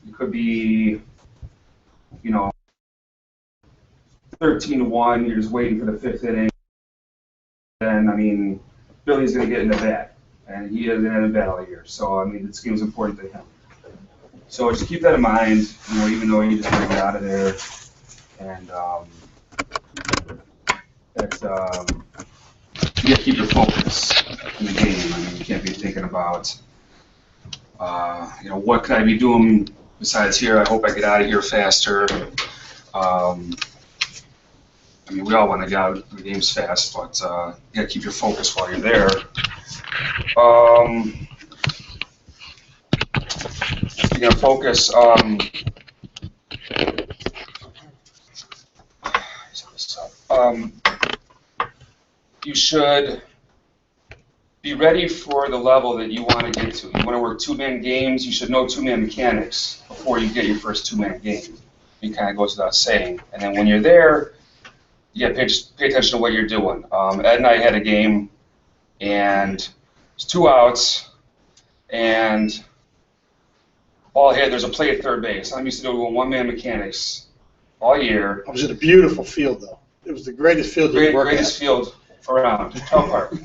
You could be, 13-1. You're just waiting for the fifth inning. Then, Billy's going to get in the bat, and he hasn't had a bat all year. So, this game's important to him. So just keep that in mind, even though you just want to get out of there. And you got to keep your focus in the game. You can't be thinking about, what could I be doing besides here? I hope I get out of here faster. We all want to get out of the games fast, but you got to keep your focus while you're there. You're going to focus. You should be ready for the level that you want to get to. You want to work two-man games. You should know two-man mechanics before you get your first two-man game. It kind of goes without saying. And then when you're there, you got to pay attention to what you're doing. Ed and I had a game, and it's 2 outs, and ball hit. There's a play at third base. I'm used to doing one-man mechanics all year. It was in a beautiful field, though. It was the greatest field you worked at. Greatest field around, Town Park.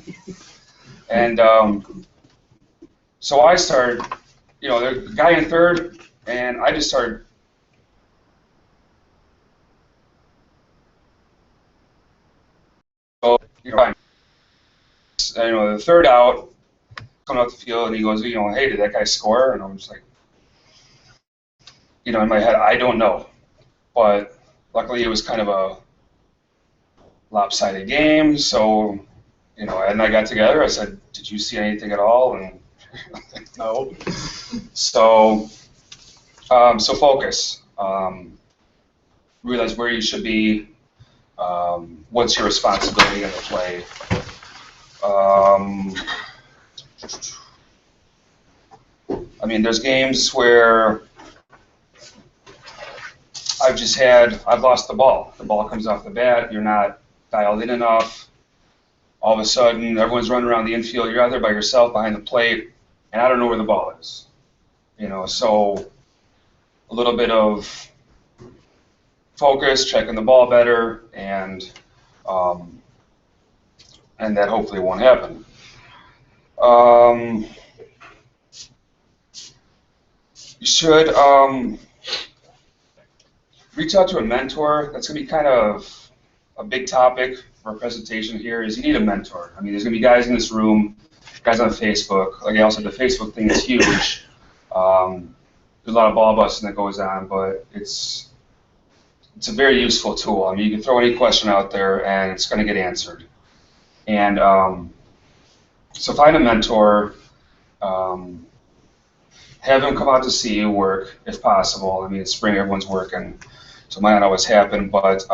And so I started, the guy in third, and I just started. So, the third out, coming out the field, and he goes, hey, did that guy score? And I'm just like, in my head, I don't know. But luckily it was kind of a lopsided game, so, Ed and I got together. I said, did you see anything at all? And no. So focus. Realize where you should be. What's your responsibility in the play? There's games where I've lost the ball. The ball comes off the bat. You're not dialed in enough. All of a sudden, everyone's running around the infield. You're out there by yourself behind the plate, and I don't know where the ball is. So a little bit of focus, checking the ball better, and that hopefully won't happen. You should reach out to a mentor. That's going to be kind of a big topic for a presentation here. Is you need a mentor. There's going to be guys in this room, guys on Facebook. Like I also said, the Facebook thing is huge. There's a lot of ball busting that goes on, but it's a very useful tool. You can throw any question out there, and it's going to get answered. And so find a mentor. Have them come out to see you work, if possible. Spring everyone's working, so it might not always happen, but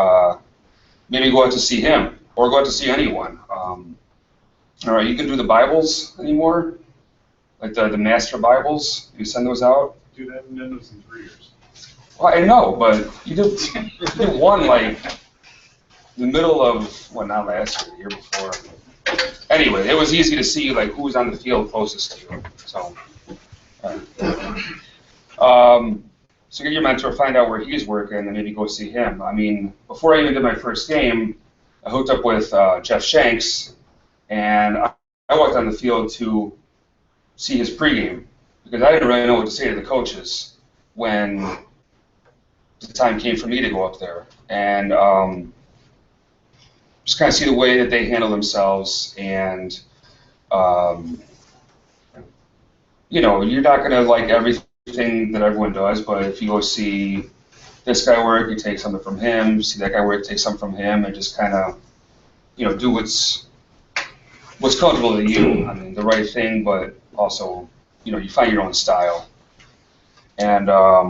maybe go out to see him, or go out to see anyone. All right, you can do the Bibles anymore, like the Master Bibles. You send those out? Dude, I haven't done those in 3 years. Well, I know, but you did one like in the middle of, not last year, the year before. Anyway, it was easy to see who was on the field closest to you. So. So get your mentor, find out where he's working, and maybe go see him. Before I even did my first game, I hooked up with Jeff Shanks, and I walked on the field to see his pregame because I didn't really know what to say to the coaches when the time came for me to go up there, and just kind of see the way that they handle themselves, and you're not going to like everything that everyone does, but if you go see this guy work, you take something from him, see that guy work, take something from him, and just kind of, do what's comfortable to you. The right thing, but also, you find your own style. And I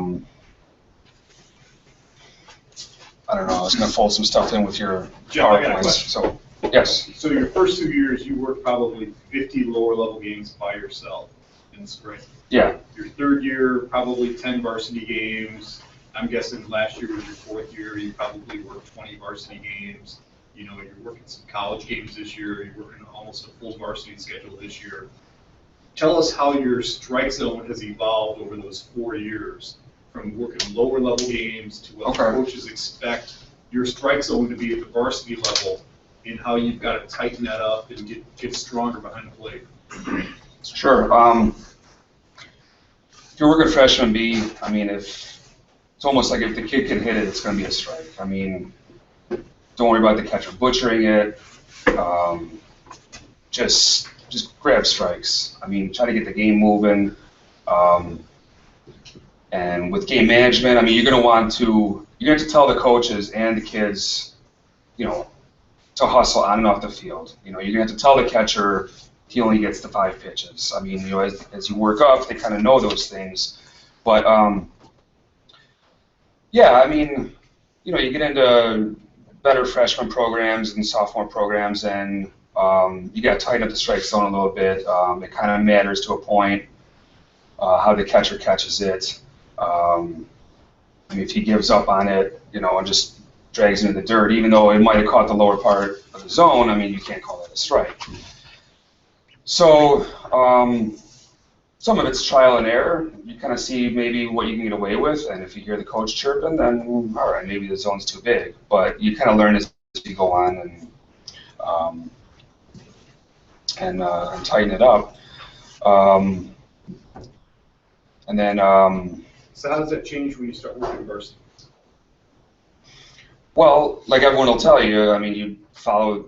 don't know, I was going to fold some stuff in with your PowerPoints. So, yes. So your first 2 years, you worked probably 50 lower level games by yourself in the spring. Yeah. Your third year, probably 10 varsity games. I'm guessing last year was your fourth year. You probably worked 20 varsity games. You're working some college games this year. You're working almost a full varsity schedule this year. tell us how your strike zone has evolved over those 4 years, from working lower level games to what the coaches expect your strike zone to be at the varsity level, and how you've got to tighten that up and get stronger behind the plate. Sure. If you're working freshman B, I mean, if it's almost like if the kid can hit it, it's going to be a strike. I mean, don't worry about the catcher butchering it. Just grab strikes. I mean, try to get the game moving. And with game management, I mean, you're going to have to tell the coaches and the kids, you know, to hustle on and off the field. You know, you're going to have to tell the catcher he only gets the 5 pitches. I mean, you know, as you work up, they kind of know those things. But yeah, I mean, you know, you get into better freshman programs and sophomore programs, and you got to tighten up the strike zone a little bit. It kind of matters to a point how the catcher catches it. I mean, if he gives up on it, you know, and just drags into the dirt, even though it might have caught the lower part of the zone, I mean, you can't call that a strike. So some of it's trial and error. You kind of see maybe what you can get away with, and if you hear the coach chirping, then all right, maybe the zone's too big. But you kind of learn as you go on and tighten it up. And then. So how does that change when you start working varsity? Well, like everyone will tell you, I mean, you follow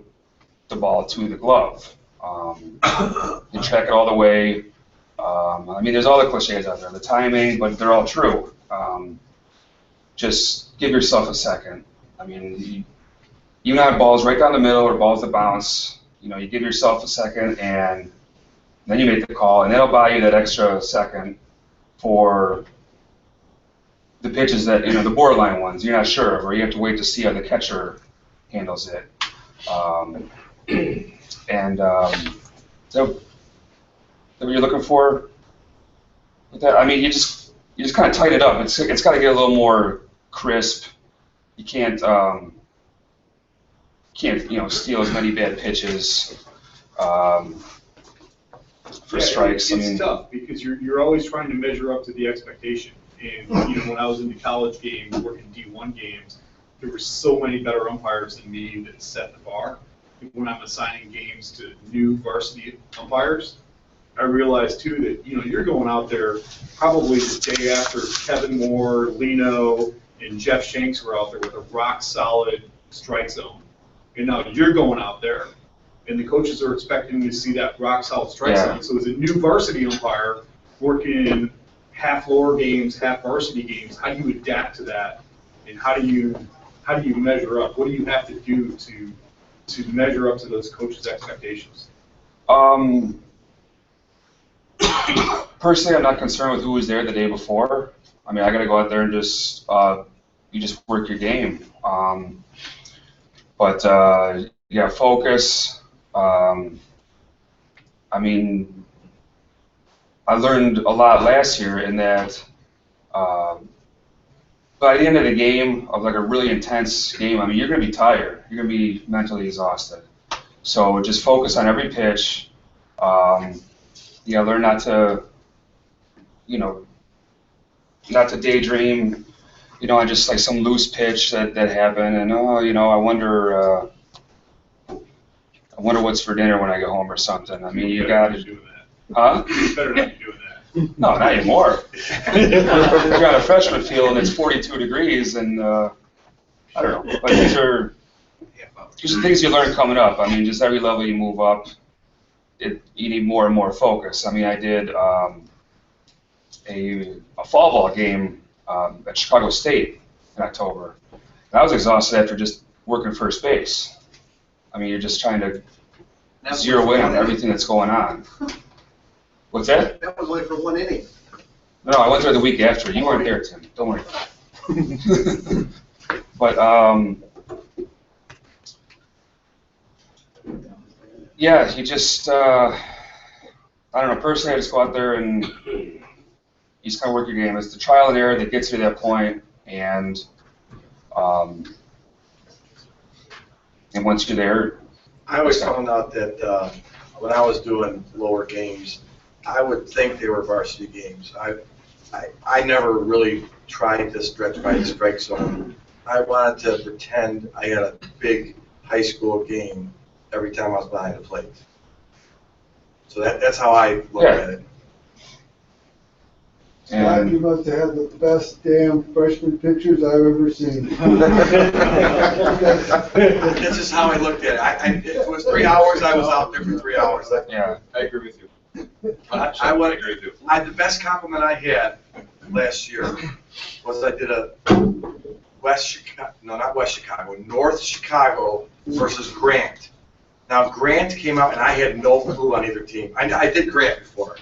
the ball to the glove. You track it all the way. I mean, there's all the cliches out there, the timing, but they're all true. Just give yourself a second. I mean, you can have balls right down the middle or balls that bounce. You know, you give yourself a second, and then you make the call, and that'll buy you that extra second for the pitches that, you know, the borderline ones you're not sure of, or you have to wait to see how the catcher handles it. So what you're looking for with that? I mean, you just kind of tighten it up. It's got to get a little more crisp. You can't you know, steal as many bad pitches for strikes. It's tough because you're always trying to measure up to the expectation. And you know, when I was in the college game, working D1 games, there were so many better umpires than me that set the bar. When I'm assigning games to new varsity umpires, I realized too that, you know, you're going out there probably the day after Kevin Moore, Lino, and Jeff Shanks were out there with a rock solid strike zone. And now you're going out there, and the coaches are expecting to see that rock solid strike zone. So as a new varsity umpire working half lower games, half varsity games, how do you adapt to that, and how do you measure up? What do you have to do to measure up to those coaches' expectations? Personally, I'm not concerned with who was there the day before. I mean, I got to go out there and just you just work your game. But you got to focus. I mean, I learned a lot last year in that by the end of the game, of like a really intense game, I mean, you're going to be tired. You're going to be mentally exhausted. So just focus on every pitch. You got to learn not to, you know, not to daydream, you know, on just like some loose pitch that happened, and you know, I wonder what's for dinner when I get home or something. I mean, you got to do that. Huh? You better not be doing that. No, not anymore. You're on a freshman field and it's 42 degrees, and I don't know. But these are things you learn coming up. I mean, just every level you move up, you need more and more focus. I mean, I did a fall ball game at Chicago State in October. And I was exhausted after just working first base. I mean, you're just trying to zero in on everything that's going on. What's that? That was only for 1 inning. No, I went there the week after. You weren't there, Tim. Don't worry. But yeah, you just I don't know. Personally, I just go out there and you just kind of work your game. It's the trial and error that gets you to that point, and once you're there, I always found out that when I was doing lower games, I would think they were varsity games. I never really tried to stretch by the strike zone. I wanted to pretend I had a big high school game every time I was behind the plate. So that's how I look at it. Scott, you must have had the best damn freshman pictures I've ever seen. That's just how I looked at it. If it was 3 hours, I was out there for 3 hours. Yeah. I agree with you. I agree with you. The best compliment I had last year was I did a North Chicago versus Grant. Now, Grant came out, and I had no clue on either team. I did Grant before.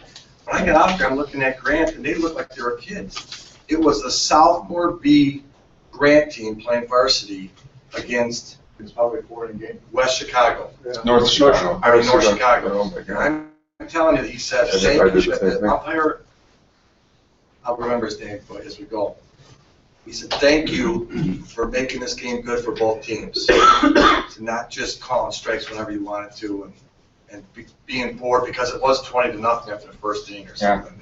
When I got out there, I'm looking at Grant, and they looked like they were kids. It was the sophomore B Grant team playing varsity against West Chicago. Yeah. North Chicago. North Chicago. Oh, my God. I'm telling you, he said, Has thank everybody you. did the same thing? I'll remember his name as we go. He said, thank you for making this game good for both teams. To not just calling strikes whenever you wanted to and being bored because it was 20-0 after the first inning or something.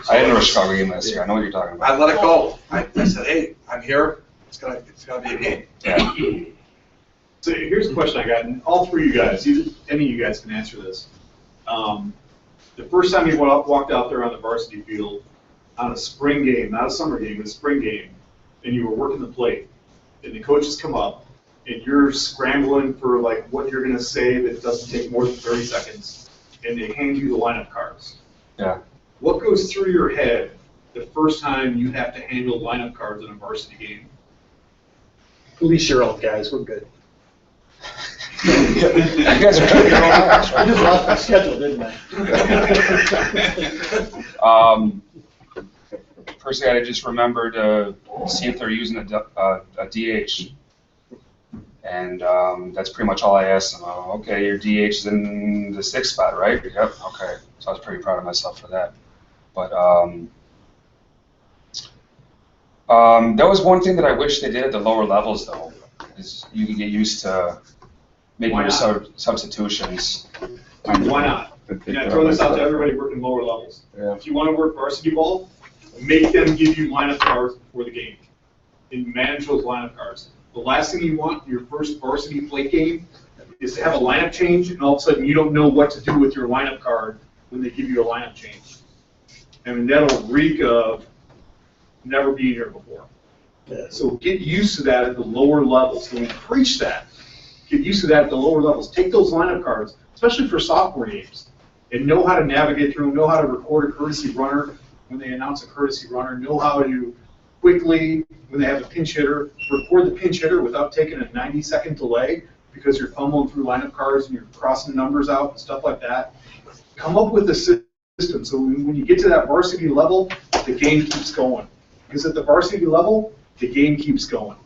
I didn't know a Chicago game last year. I know what you're talking about. I let it go. I said, hey, I'm here. It's gonna be a game. Yeah. So here's a question I got, and all three of you guys, any of you guys can answer this. The first time you walked out there on the varsity field on a spring game, not a summer game, but a spring game, and you were working the plate, and the coaches come up, and you're scrambling for like what you're gonna say that doesn't take more than 30 seconds, and they hand you the lineup cards. Yeah. What goes through your head the first time you have to handle lineup cards in a varsity game? Police your old guys, we're good. You guys are doing your own house, I just lost my schedule, didn't I? First thing I just remember to see if they're using a DH. And that's pretty much all I asked them. Oh, okay, your DH is in the 6th spot, right? Yep, okay. So I was pretty proud of myself for that. But that was one thing that I wish they did at the lower levels, though, is you can get used to making your substitutions. Why not? And I throw this out to everybody working lower levels. Yeah. If you want to work varsity ball, make them give you lineup cards before the game and manage those lineup cards. The last thing you want in your first varsity plate game is to have a lineup change, and all of a sudden you don't know what to do with your lineup card when they give you a lineup change. I mean, that'll reek of never being here before. So get used to that at the lower levels. And we preach that. Get used to that at the lower levels. Take those lineup cards, especially for sophomore games, and know how to navigate through them, know how to record a courtesy runner when they announce a courtesy runner, know how to quickly, when they have a pinch hitter, record the pinch hitter without taking a 90-second delay because you're fumbling through lineup cards and you're crossing numbers out and stuff like that. Come up with a system so when you get to that varsity level, the game keeps going. Because at the varsity level, the game keeps going.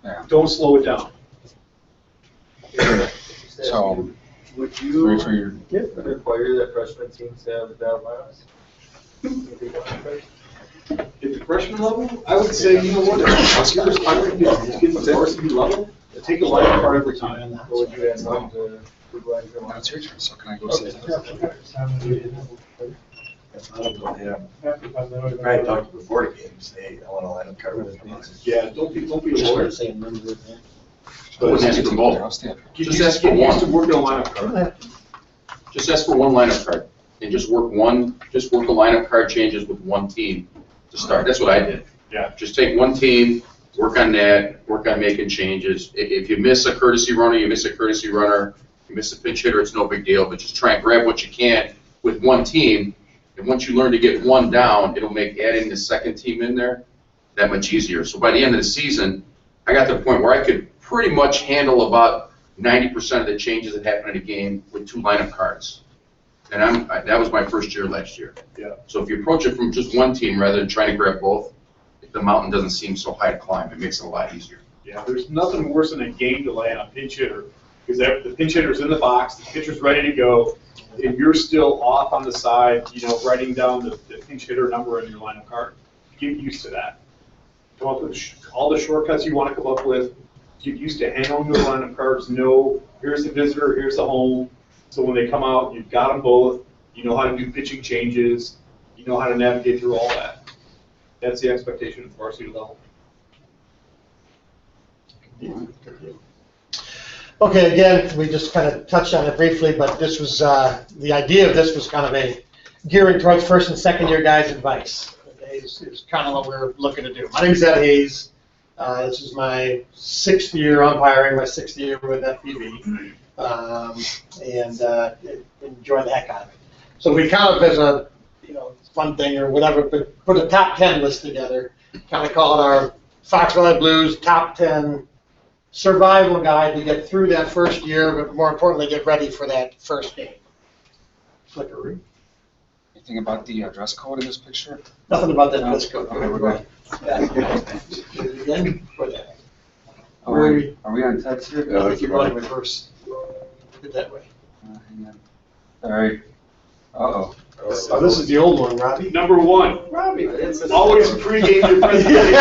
Yeah. Don't slow it down. So, would you ready for your require that freshman teams to have down last? At the freshman level, I would say, you know what, if you're aspiring to get to the varsity level, take a lineup card every time. Or would you ask them to provide your Now it's your turn, so can I go say that? Yeah. Right, talked before the game, say, I want a lineup card with me. Yeah, don't be a lawyer. Wouldn't ask for both. I'll stand. Just ask for Get used to one. working a lineup card. Just ask for one lineup card and just work the lineup card changes with one team to start. That's what I did. Yeah. Just take one team, work on that, work on making changes. If you miss a courtesy runner, you miss a courtesy runner. If you miss a pinch hitter, it's no big deal, but just try and grab what you can with one team. And once you learn to get one down, it'll make adding the second team in there that much easier. So by the end of the season, I got to the point where I could pretty much handle about 90% of the changes that happen in a game with two lineup cards. And that was my first year last year. Yeah. So if you approach it from just one team rather than trying to grab both, the mountain doesn't seem so high to climb. It makes it a lot easier. Yeah, there's nothing worse than a game delay on a pinch hitter because the pinch hitter's in the box, the pitcher's ready to go, and you're still off on the side, writing down the pinch hitter number on your lineup card. Get used to that. Come up with all the shortcuts you want to come up with. Get used to handling your lineup cards. Know here's the visitor, here's the home. So when they come out, you've got them both. You know how to do pitching changes. You know how to navigate through all that. That's the expectation at the varsity level. Okay, again, we just kind of touched on it briefly, but this was, the idea of this was kind of a gearing towards first and second year guys' advice. Okay, is kind of what we're looking to do. My name's Ed Hayes. This is my 6th year umpiring, my 6th year with FVB, and enjoy the heck out of it. So we kind of, as a fun thing or whatever, put a top 10 list together, kind of call it our Fox Valley Blues top 10 survival guide to get through that first year, but more importantly, get ready for that first game. Flickery. Anything about the dress code in this picture? Nothing about that dress code. Okay, we're good. Again, for that. Are we on text here? I think you're running reverse. Get that way. Hang on. All right. Uh-oh. Oh, this is the old one, Robbie. Number 1, Robbie, always pregame your presentation.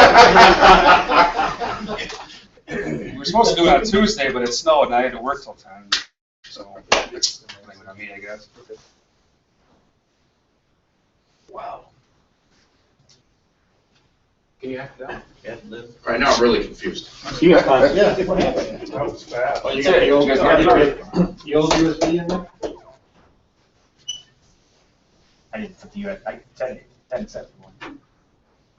We were supposed to do it on Tuesday, but it snowed and I had to work till 10. So, blame it on me, I guess. Wow. Can you act out? Right now, I'm really confused. Yeah, what happened? That was fast. Oh, you That's got it. the old, You guys got it. the old USB in there? I didn't put the I didn't set the one.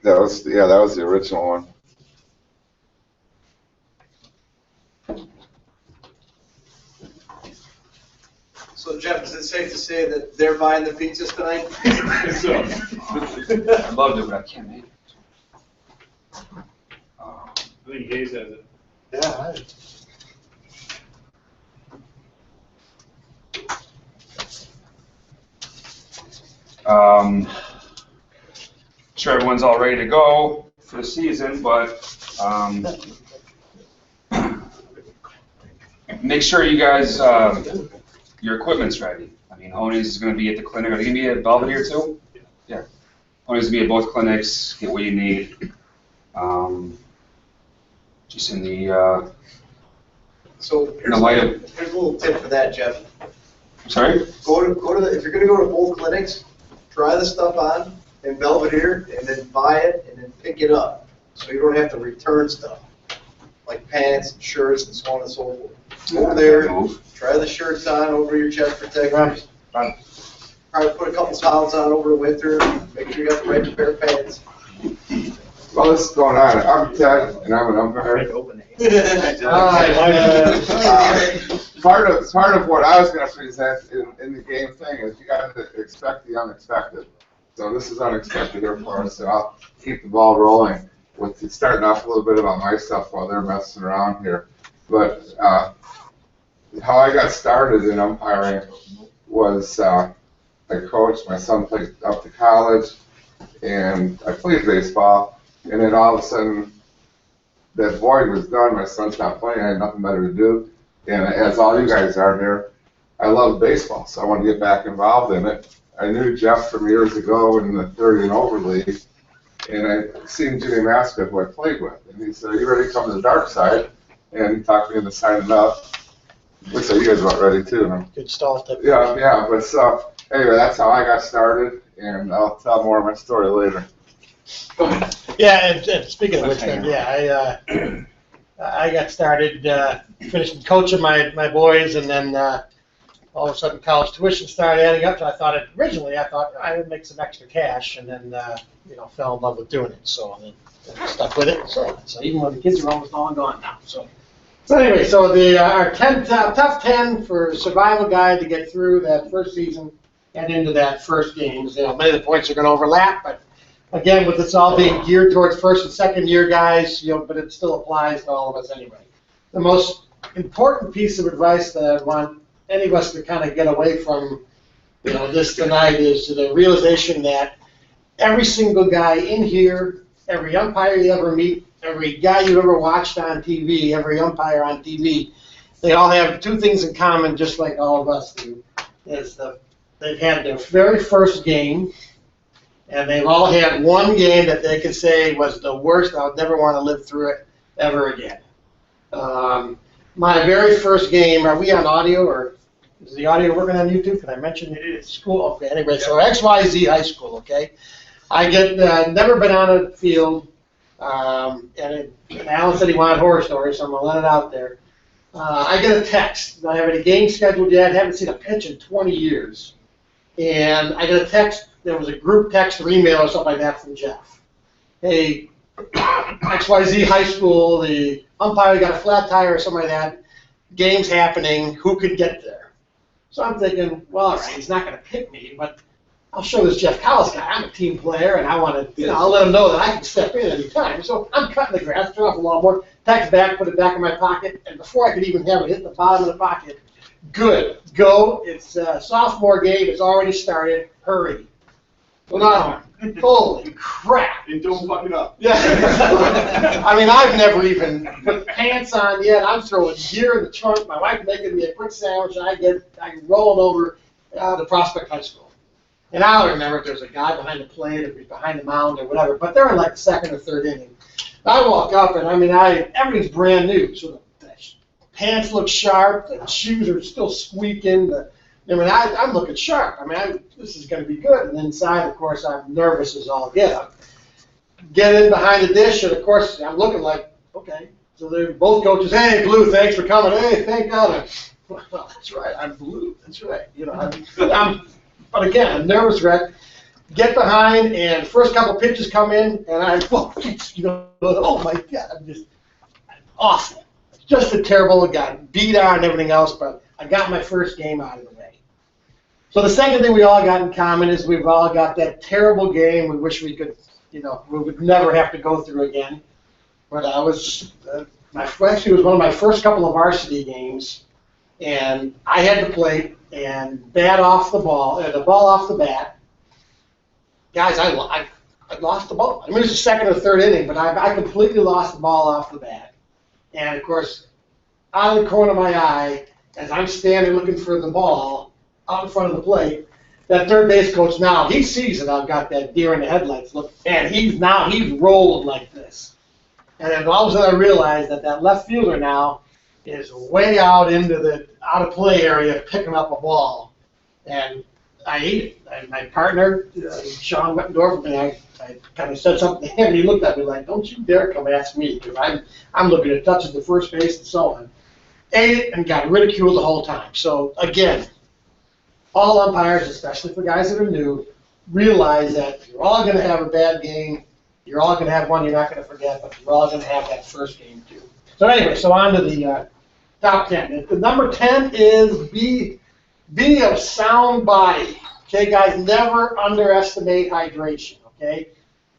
That was the original one. So Jeff, is it safe to say that they're buying the pizzas tonight? I loved it, but I can't make it. I think Hayes has it. Yeah. Sure, everyone's all ready to go for the season, but make sure you guys, your equipment's ready. I mean, Honey's is going to be at the clinic. Are they going to be at Belvedere too? Yeah. Honey's going to be at both clinics. Get what you need. Just in the So in the light of. here's a little tip for that, Jeff. Sorry. Go to the, if you're gonna go to both clinics, try the stuff on in Belvedere and then buy it and then pick it up. So you don't have to return stuff, like pants and shirts and so on and so forth. Over there, try the shirts on over your chest protectors. Probably put a couple towels on over the winter. Make sure you got the right pair of pants. Well, this is going on. I'm Ted, and I'm an umpire. Part of what I was going to present in the game thing is you got to expect the unexpected. So this is unexpected here for us, so I'll keep the ball rolling with starting off a little bit about my stuff while they're messing around here. But how I got started in umpiring was I coached. My son played up to college, and I played baseball. And then all of a sudden, that void was done. My son stopped playing. I had nothing better to do. And as all you guys are here, I love baseball, so I wanted to get back involved in it. I knew Jeff from years ago in the 30 and over league, and I seen Jimmy Mascot, who I played with. And he said, "You ready to come to the dark side?" And he talked me into signing up. Looks like you guys are about ready too. Huh? Good stall tip. Yeah. But so anyway, that's how I got started, and I'll tell more of my story later. Yeah, and speaking of which, then, yeah, I got started, finished coaching my boys, and then all of a sudden college tuition started adding up. So I thought I would make some extra cash, and then fell in love with doing it. So and then stuck with it. So even when the kids are almost all gone now. So anyway, so our top 10 for survival guide to get through that first season and into that first games. Many of the points are going to overlap, but again, with this all being geared towards first and second year guys, but it still applies to all of us anyway. The most important piece of advice that I want any of us to kind of get away from, this tonight is the realization that every single guy in here, every umpire you ever meet, every guy you ever watched on TV, every umpire on TV, they all have two things in common, just like all of us do. They've had their very first game, and they've all had one game that they could say was the worst. I would never want to live through it ever again. My very first game, are we on audio or? Is the audio working on YouTube? Can I mention it is school? Okay, anyway, so XYZ High School, okay? I get, never been on a field, and Alan said he wanted horror stories, so I'm gonna let it out there. I get a text. Do I have any games scheduled yet? Haven't seen a pitch in 20 years. And I get a text, there was a group text or email or something like that from Jeff. Hey, XYZ High School, the umpire got a flat tire or something like that. Game's happening, who could get there? So I'm thinking, well, all right, he's not going to pick me, but I'll show this Jeff Collins guy. I'm a team player, and I want to, I'll let him know that I can step in any time. So I'm cutting the grass, turn off the lawnmower, text back, put it back in my pocket, and before I could even have it hit the bottom of the pocket, good, go. It's a sophomore game. It's already started. Hurry. Well, no, holy crap. And don't fuck it up. Yeah. I mean, I've never even put pants on yet. I'm throwing gear in the trunk. My wife making me a quick sandwich, and I'm rolling over to Prospect High School. And I don't remember if there's a guy behind the plate or if he's behind the mound or whatever, but they're in like the second or third inning. I walk up, and I mean, everything's brand new. So the pants look sharp, the shoes are still squeaking. I'm looking sharp. I mean, this is going to be good. And inside, of course, I'm nervous as all get up. Get in behind the dish, and of course, I'm looking like, okay. So they're both coaches, hey, Blue, thanks for coming. Hey, thank God. Well, that's right, I'm Blue. That's right. You know, but again, I'm nervous wreck. Get behind, and first couple pitches come in, and I'm, oh my God, I'm just awful. Just a terrible guy, beat on and everything else, but I got my first game out of the way. So the second thing we all got in common is we've all got that terrible game we wish we could, we would never have to go through again. But I was, actually it was one of my first couple of varsity games, and I had to play and bat off the ball, the ball off the bat. Guys, I lost the ball. I mean, it was the second or third inning, but I completely lost the ball off the bat. And of course, out of the corner of my eye, as I'm standing looking for the ball out in front of the plate, that third base coach now, he sees it. I've got that deer in the headlights look, and he's rolled like this. And then all of a sudden I realized that left fielder now is way out into the out of play area picking up a ball. And I ate it. And my partner, Sean Wettendorf, and I kind of said something to him, and he looked at me like, don't you dare come ask me, because I'm looking at touching the first base and so on. Ate it and got ridiculed the whole time. So again, all umpires, especially for guys that are new, realize that you're all going to have a bad game. You're all going to have one you're not going to forget, but you're all going to have that first game too. So anyway, so on to the top 10. The number 10 is be of sound body. Okay, guys, never underestimate hydration. Okay,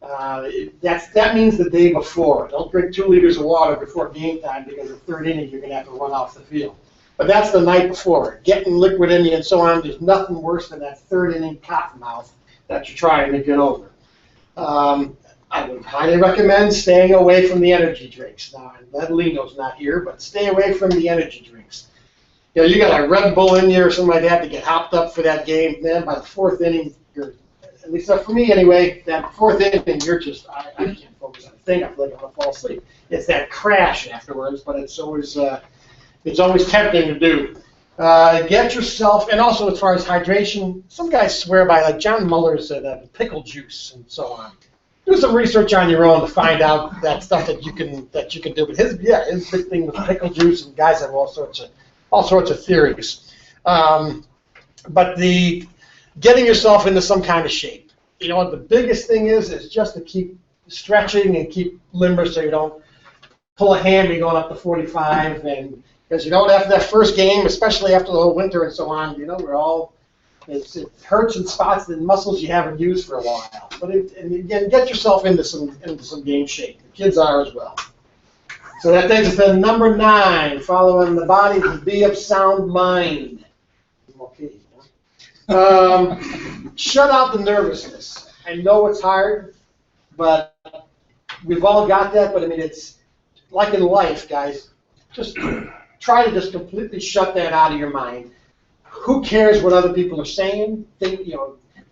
that means the day before. Don't drink 2 liters of water before game time, because the third inning you're going to have to run off the field. But that's the night before. Getting liquid in you and so on, there's nothing worse than that third inning cotton mouth that you're trying to get over. I would highly recommend staying away from the energy drinks. Now, Lino's not here, but stay away from the energy drinks. You got a Red Bull in you or something like that to get hopped up for that game. Man, by the fourth inning, at least for me anyway, that fourth inning, you're just, I can't focus on a thing. I feel like I'm going to fall asleep. It's that crash afterwards, but it's always tempting to do. Get yourself, and also as far as hydration, some guys swear by, like John Muller said, pickle juice and so on. Do some research on your own to find out that stuff that you can do. But his big thing was pickle juice, and guys have all sorts of theories. But the getting yourself into some kind of shape. The biggest thing is just to keep stretching and keep limber so you don't pull a hammy going up to 45, and because after that first game, especially after the whole winter and so on, it hurts in spots and muscles you haven't used for a while. But again, get yourself into some game shape. The kids are as well. So that takes us to number 9, following the body to be of sound mind. Okay. Shut out the nervousness. I know it's hard, but we've all got that. But I mean, it's like in life, guys. Just try to just completely shut that out of your mind. Who cares what other people are saying?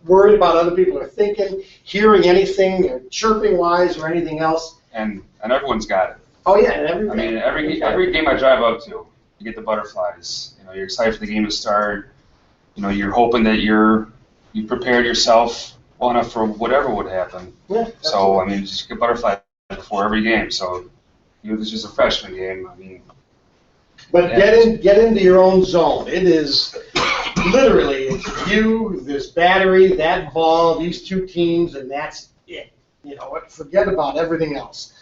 Worried about other people are thinking, hearing anything, chirping wise or anything else. And everyone's got it. Oh yeah, every game I drive up to, you get the butterflies. You know, you're excited for the game to start. You know, you're hoping that you prepared yourself well enough for whatever would happen. Yeah, so, I mean, just get butterflies before every game. So, this is just a freshman game. I mean, but get into your own zone. It is literally, it's you, this battery, that ball, these two teams, and that's it. You know, forget about everything else.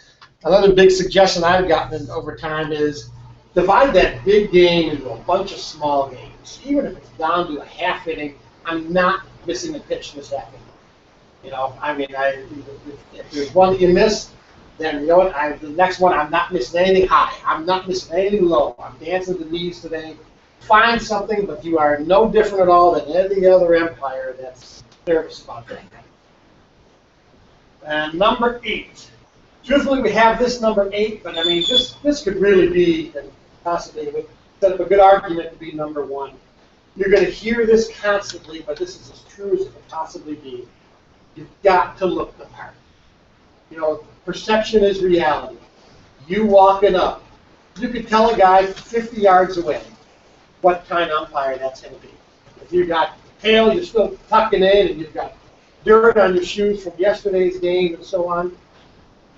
Another big suggestion I've gotten over time is divide that big game into a bunch of small games. Even if it's down to a half inning, I'm not missing a pitch this half inning. You know, I mean, if there's one that you miss, then you know what? The next one, I'm not missing anything high. I'm not missing anything low. I'm dancing to the knees today. Find something, but you are no different at all than any other umpire that's nervous about that. And number 8. Truthfully, we have this number 8, but I mean, this could really be, and possibly set up a good argument to be number 1. You're going to hear this constantly, but this is as true as it could possibly be. You've got to look the part. You know, perception is reality. You walking up, you could tell a guy 50 yards away what kind of umpire that's going to be. If you got tail, you're still tucking in, and you've got dirt on your shoes from yesterday's game and so on,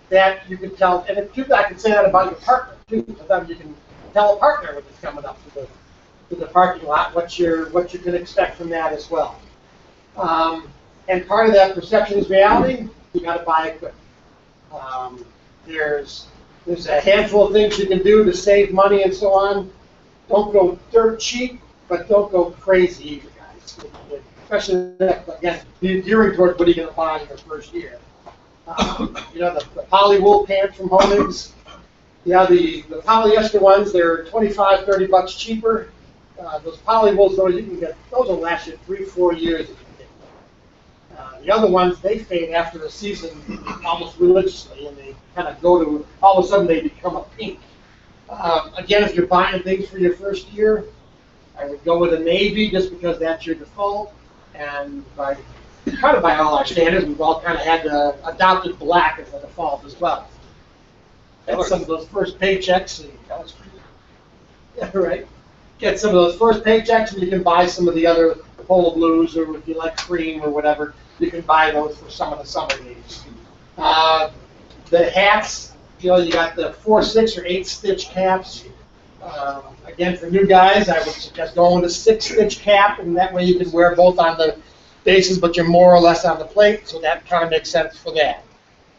that you can tell. And I can say that about your partner too. Sometimes you can tell a partner when it's coming up to the parking lot what you can expect from that as well. And part of that perception is reality. You got to buy equipment. There's a handful of things you can do to save money and so on. Don't go dirt cheap, but don't go crazy either, guys. Especially, again, gearing toward what are you going to buy in your first year. You know, the poly wool pants from Honig's. Yeah, the polyester ones, they're $25, $30 cheaper. Those poly wools, though, you can get, those will last you 3-4 years if you get them. The other ones, they fade after the season almost religiously, and they kind of go to, all of a sudden they become a pink. Again, if you're buying things for your first year, I would go with a navy just because that's your default. And by all our standards, we've all kind of had adopted black as a default as well. Get some of those first paychecks, and yeah, right. Get some of those first paychecks, and you can buy some of the other polo blues, or if you like cream or whatever, you can buy those for some of the summer games. The hats, you know, you got the 4-6 or 8-stitch caps. Again, for new guys, I would suggest going with a 6-stitch cap, and that way you can wear both on the bases, but you're more or less on the plate, so that kind of makes sense for that.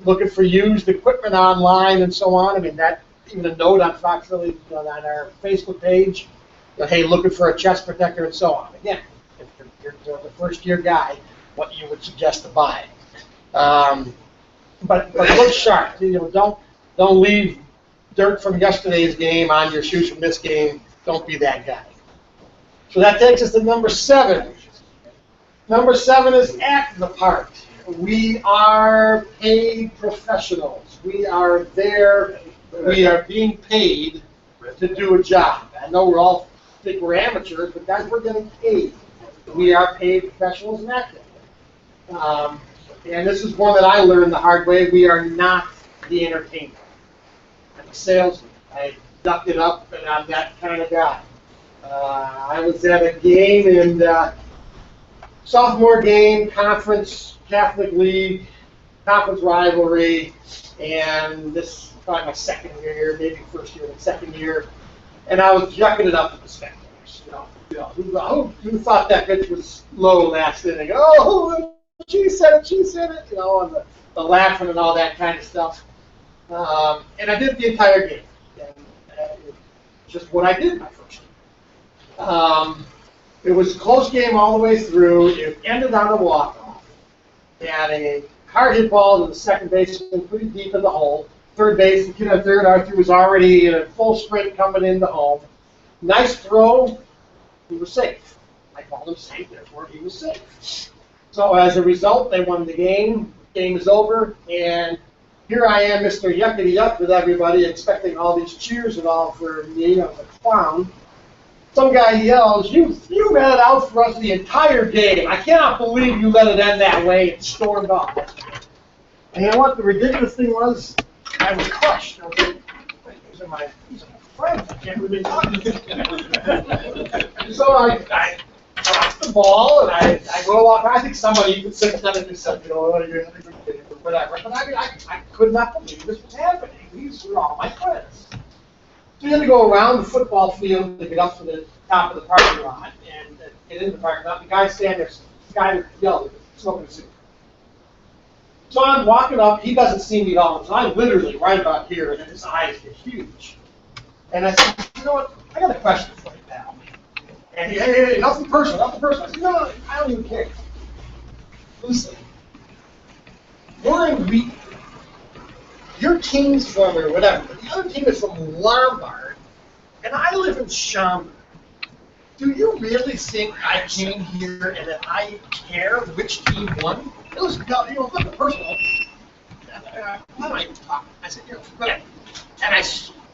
Looking for used equipment online and so on. I mean, that even a note on Fox Philly, on our Facebook page, you know, hey, looking for a chest protector and so on. Again, if you're the first-year guy, what you would suggest to buy. But look sharp. You know, don't leave dirt from yesterday's game on your shoes from this game. Don't be that guy. So that takes us to number 7. Number 7 is act the part. We are paid professionals. We are there. We are being paid to do a job. I know we all think we're amateurs, but guys, we're getting paid. We are paid professionals and acting. And this is one that I learned the hard way. We are not the entertainment. I'm a salesman. I ducked it up, and I'm that kind of guy. I was at a game in sophomore game, conference, Catholic League, conference rivalry, and this is probably my second year, maybe first year, but second year, and I was yucking it up with the spectators. Who thought that pitch was low last inning? Oh, she said it, you know, and the laughing and all that kind of stuff. And I did the entire game. And it's just what I did my first game. It was a close game all the way through. It ended on a walk-off. And a hard hit ball to the second baseman, pretty deep in the hole. Third base, the kid on third, Arthur, was already in a full sprint coming into home. Nice throw. He was safe. I called him safe, therefore he was safe. So as a result, they won the game. Game is over, and here I am, Mr. Yuckity-Yuck with everybody, expecting all these cheers and all for me as a clown. Some guy yells, you let it out for us the entire game. I cannot believe you let it end that way, and stormed off. And you know what the ridiculous thing was? I was crushed. I was like, these are my friends. can't really talk. So I watch the ball and I go off. I think somebody even sympathetically said, you know, what are you doing? Or whatever. But I mean, I could not believe this was happening. These were all my friends. So you had to go around the football field to get up to the top of the parking lot and get into the parking lot. The guy standing there, the guy yelled, smoking a cigarette. So I'm walking up, he doesn't see me at all. So I'm literally right about here, and his eyes get huge. And I said, you know what, I got a question for you, pal. And he, hey, nothing personal, nothing personal. I said, no, I don't even care. Listen, we're in week, your team's from or whatever, but the other team is from Lombard, and I live in Schaumburg. Do you really think I came here and that I care which team won? It was, you know, nothing personal. Why am I even talking? I said, you know, whatever. And I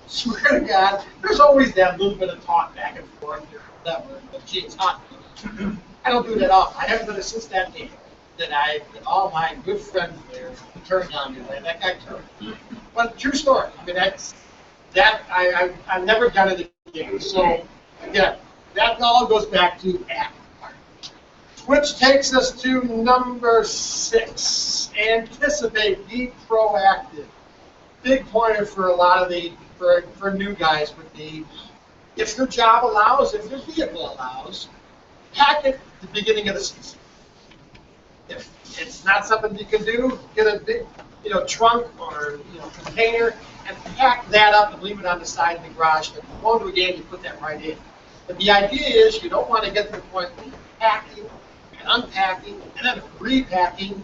swear to God, there's always that little bit of talk back and forth or whatever. But gee, it's hot. I don't do that often. I haven't done it since that game that all my good friends there turned on me. And that guy turned. But true story. I mean, I've never done it again. So, again, that all goes back to act. Which takes us to number 6. Anticipate, be proactive. Big pointer for a lot of for new guys would be, if your job allows, if your vehicle allows, pack it at the beginning of the season. If it's not something you can do, get a big, trunk or container and pack that up and leave it on the side of the garage. If you go to a game, you put that right in. But the idea is you don't want to get to the point where you're packing and unpacking and then repacking,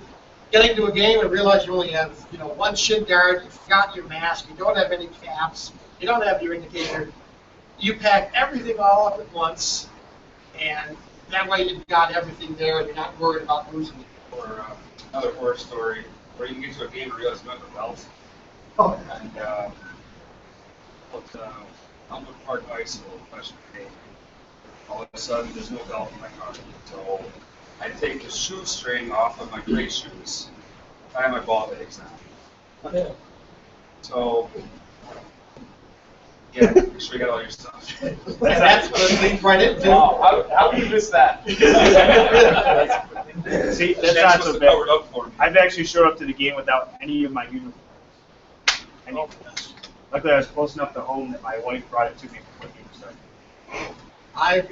getting to a game and realize you only have one shin guard, you forgot your mask, you don't have any caps, you don't have your indicator. You pack everything all up at once, and that way you've got everything there and you're not worried about losing it. Or another horror story where you can get to a game and realize you don't have a belt. Oh. And Elmwood Park High School freshman game. All of a sudden, there's no belt in my car. So I take the shoestring off of my gray shoes, tie my ball bags on. Yeah. So, yeah, make sure you got all your stuff. And that's what it leads right into. Wow, how do you miss that? See, that's not so bad. Covered up for me. I've actually showed up to the game without any of my uniforms. Luckily, I was close enough to home that my wife brought it to me before the game started. I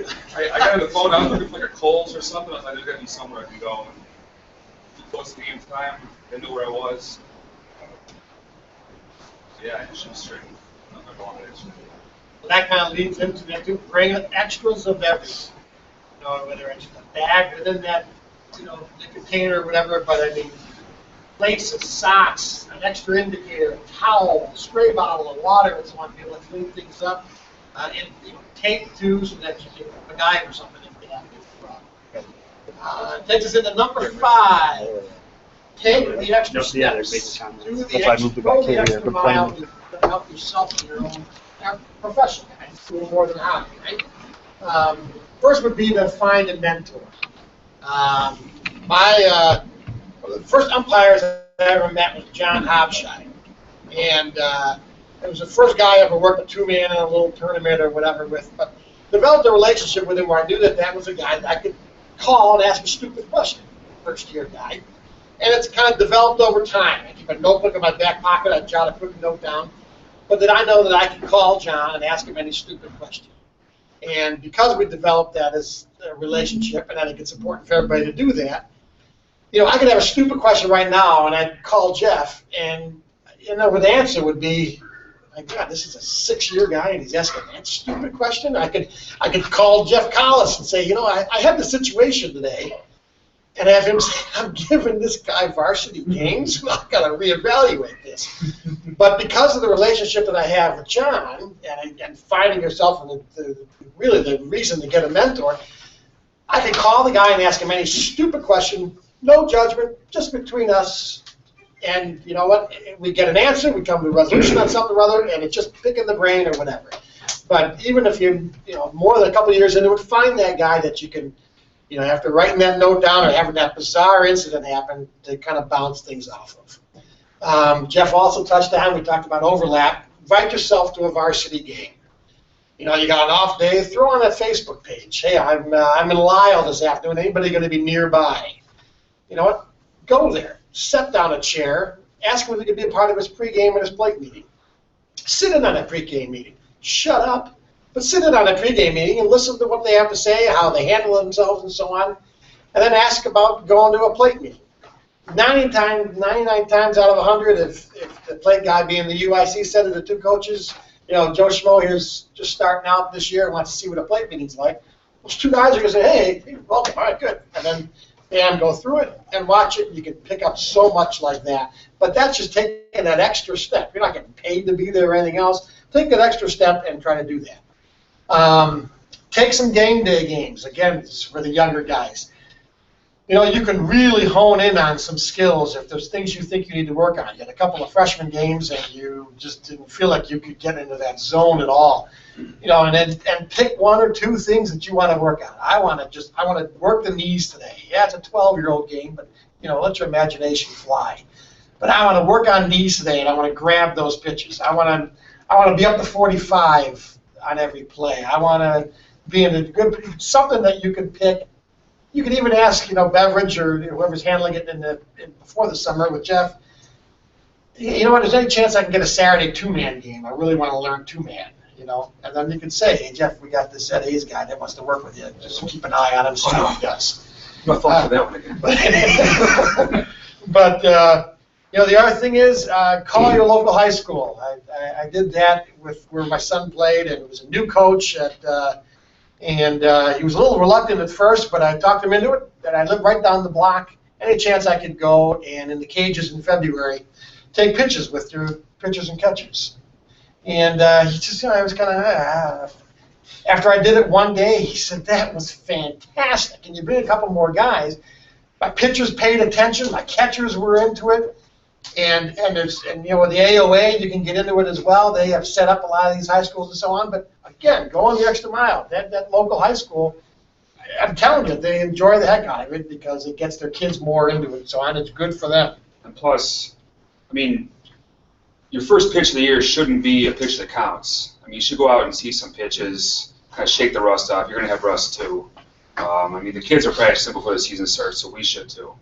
got on the phone, I was looking for like a Kohl's or something. I was like, there's got to be somewhere I can go. And close to game time, I knew where I was. So yeah, I should straighten. Well, that kind of leads into that too. Bring extras of everything. Whether it's a bag within that, the container or whatever. But I mean, laces, socks, an extra indicator, a towel, a spray bottle of water, and so on to be able to clean things up. And tape too, so that you can MacGyver or something if you have to. Takes us into number 5. Take the extra steps. Do the extra mile to help yourself in your own profession. It's a little more than a hobby, right? First would be to find a mentor. My first umpires I ever met was John Hobshine. And it was the first guy I ever worked a 2-man in a little tournament or whatever with. But developed a relationship with him where I knew that was a guy that I could call and ask a stupid question. First-year guy. And it's kind of developed over time. I keep a notebook in my back pocket. I jot a quick note down. But that I know that I can call John and ask him any stupid question. And because we developed that as a relationship, and I think it's important for everybody to do that, I could have a stupid question right now, and I'd call Jeff, and the answer would be, my God, this is a 6-year guy, and he's asking that stupid question. I could call Jeff Collis and say, I had the situation today, and have him say, I'm giving this guy varsity games, and I've got to reevaluate this. But because of the relationship that I have with John, and finding yourself in really the reason to get a mentor, I can call the guy and ask him any stupid question, no judgment, just between us. And you know what? We get an answer, we come to a resolution on something or other, and it's just picking the brain or whatever. But even if you're more than a couple of years into it, find that guy that you can, after writing that note down or having that bizarre incident happen, to kind of bounce things off of. Jeff also touched on, we talked about overlap. Invite yourself to a varsity game. You know, you got an off day, throw on that Facebook page. Hey, I'm in Lisle this afternoon. Anybody going to be nearby? You know what? Go there. Set down a chair. Ask him if he could be a part of his pregame and his plate meeting. Sit in on that pregame meeting. Shut up. But sit in on a pregame meeting and listen to what they have to say, how they handle themselves, and so on. And then ask about going to a plate meeting. 99 times out of 100, if the plate guy being the UIC said to the two coaches, you know, Joe Schmo here's just starting out this year and wants to see what a plate meeting's like, those two guys are going to say, hey, welcome, all right, good. And then bam, go through it and watch it. You can pick up so much like that. But that's just taking that extra step. You're not getting paid to be there or anything else. Take that extra step and try to do that. Take some game day games. Again, this is for the younger guys. You know, you can really hone in on some skills if there's things you think you need to work on. You had a couple of freshman games and you just didn't feel like you could get into that zone at all. You know, and pick one or two things that you want to work on. I want to work the knees today. Yeah, it's a 12-year-old game, but you know, let your imagination fly. But I want to work on knees today, and I want to grab those pitches. I want to be up to 45 on every play. I want to be in a good something that you can pick. You can even ask, you know, Beveridge or whoever's handling it before the summer with Jeff. You know what? There's any chance I can get a Saturday two-man game? I really want to learn two-man. You know, and then you can say, hey, Jeff, we got this Ed Hayes guy that wants to work with you. Just keep an eye on him, see what he does. No thought for that one again. But you know, the other thing is call your local high school. I did that with where my son played, and it was a new coach, and he was a little reluctant at first, but I talked him into it, and I lived right down the block. Any chance I could go, and in the cages in February, take pitches with your pitchers and catchers. And he just, you know, I was kind of, after I did it one day, he said, that was fantastic. Can you bring a couple more guys? My pitchers paid attention. My catchers were into it. And you know, with the AOA, you can get into it as well. They have set up a lot of these high schools and so on. But again, go on the extra mile. That local high school, I'm telling you, they enjoy the heck out of it because it gets their kids more into it and so on. It's good for them. And plus, I mean, your first pitch of the year shouldn't be a pitch that counts. I mean, you should go out and see some pitches, kind of shake the rust off. You're going to have rust too. I mean, the kids are practicing before the season starts, so we should too.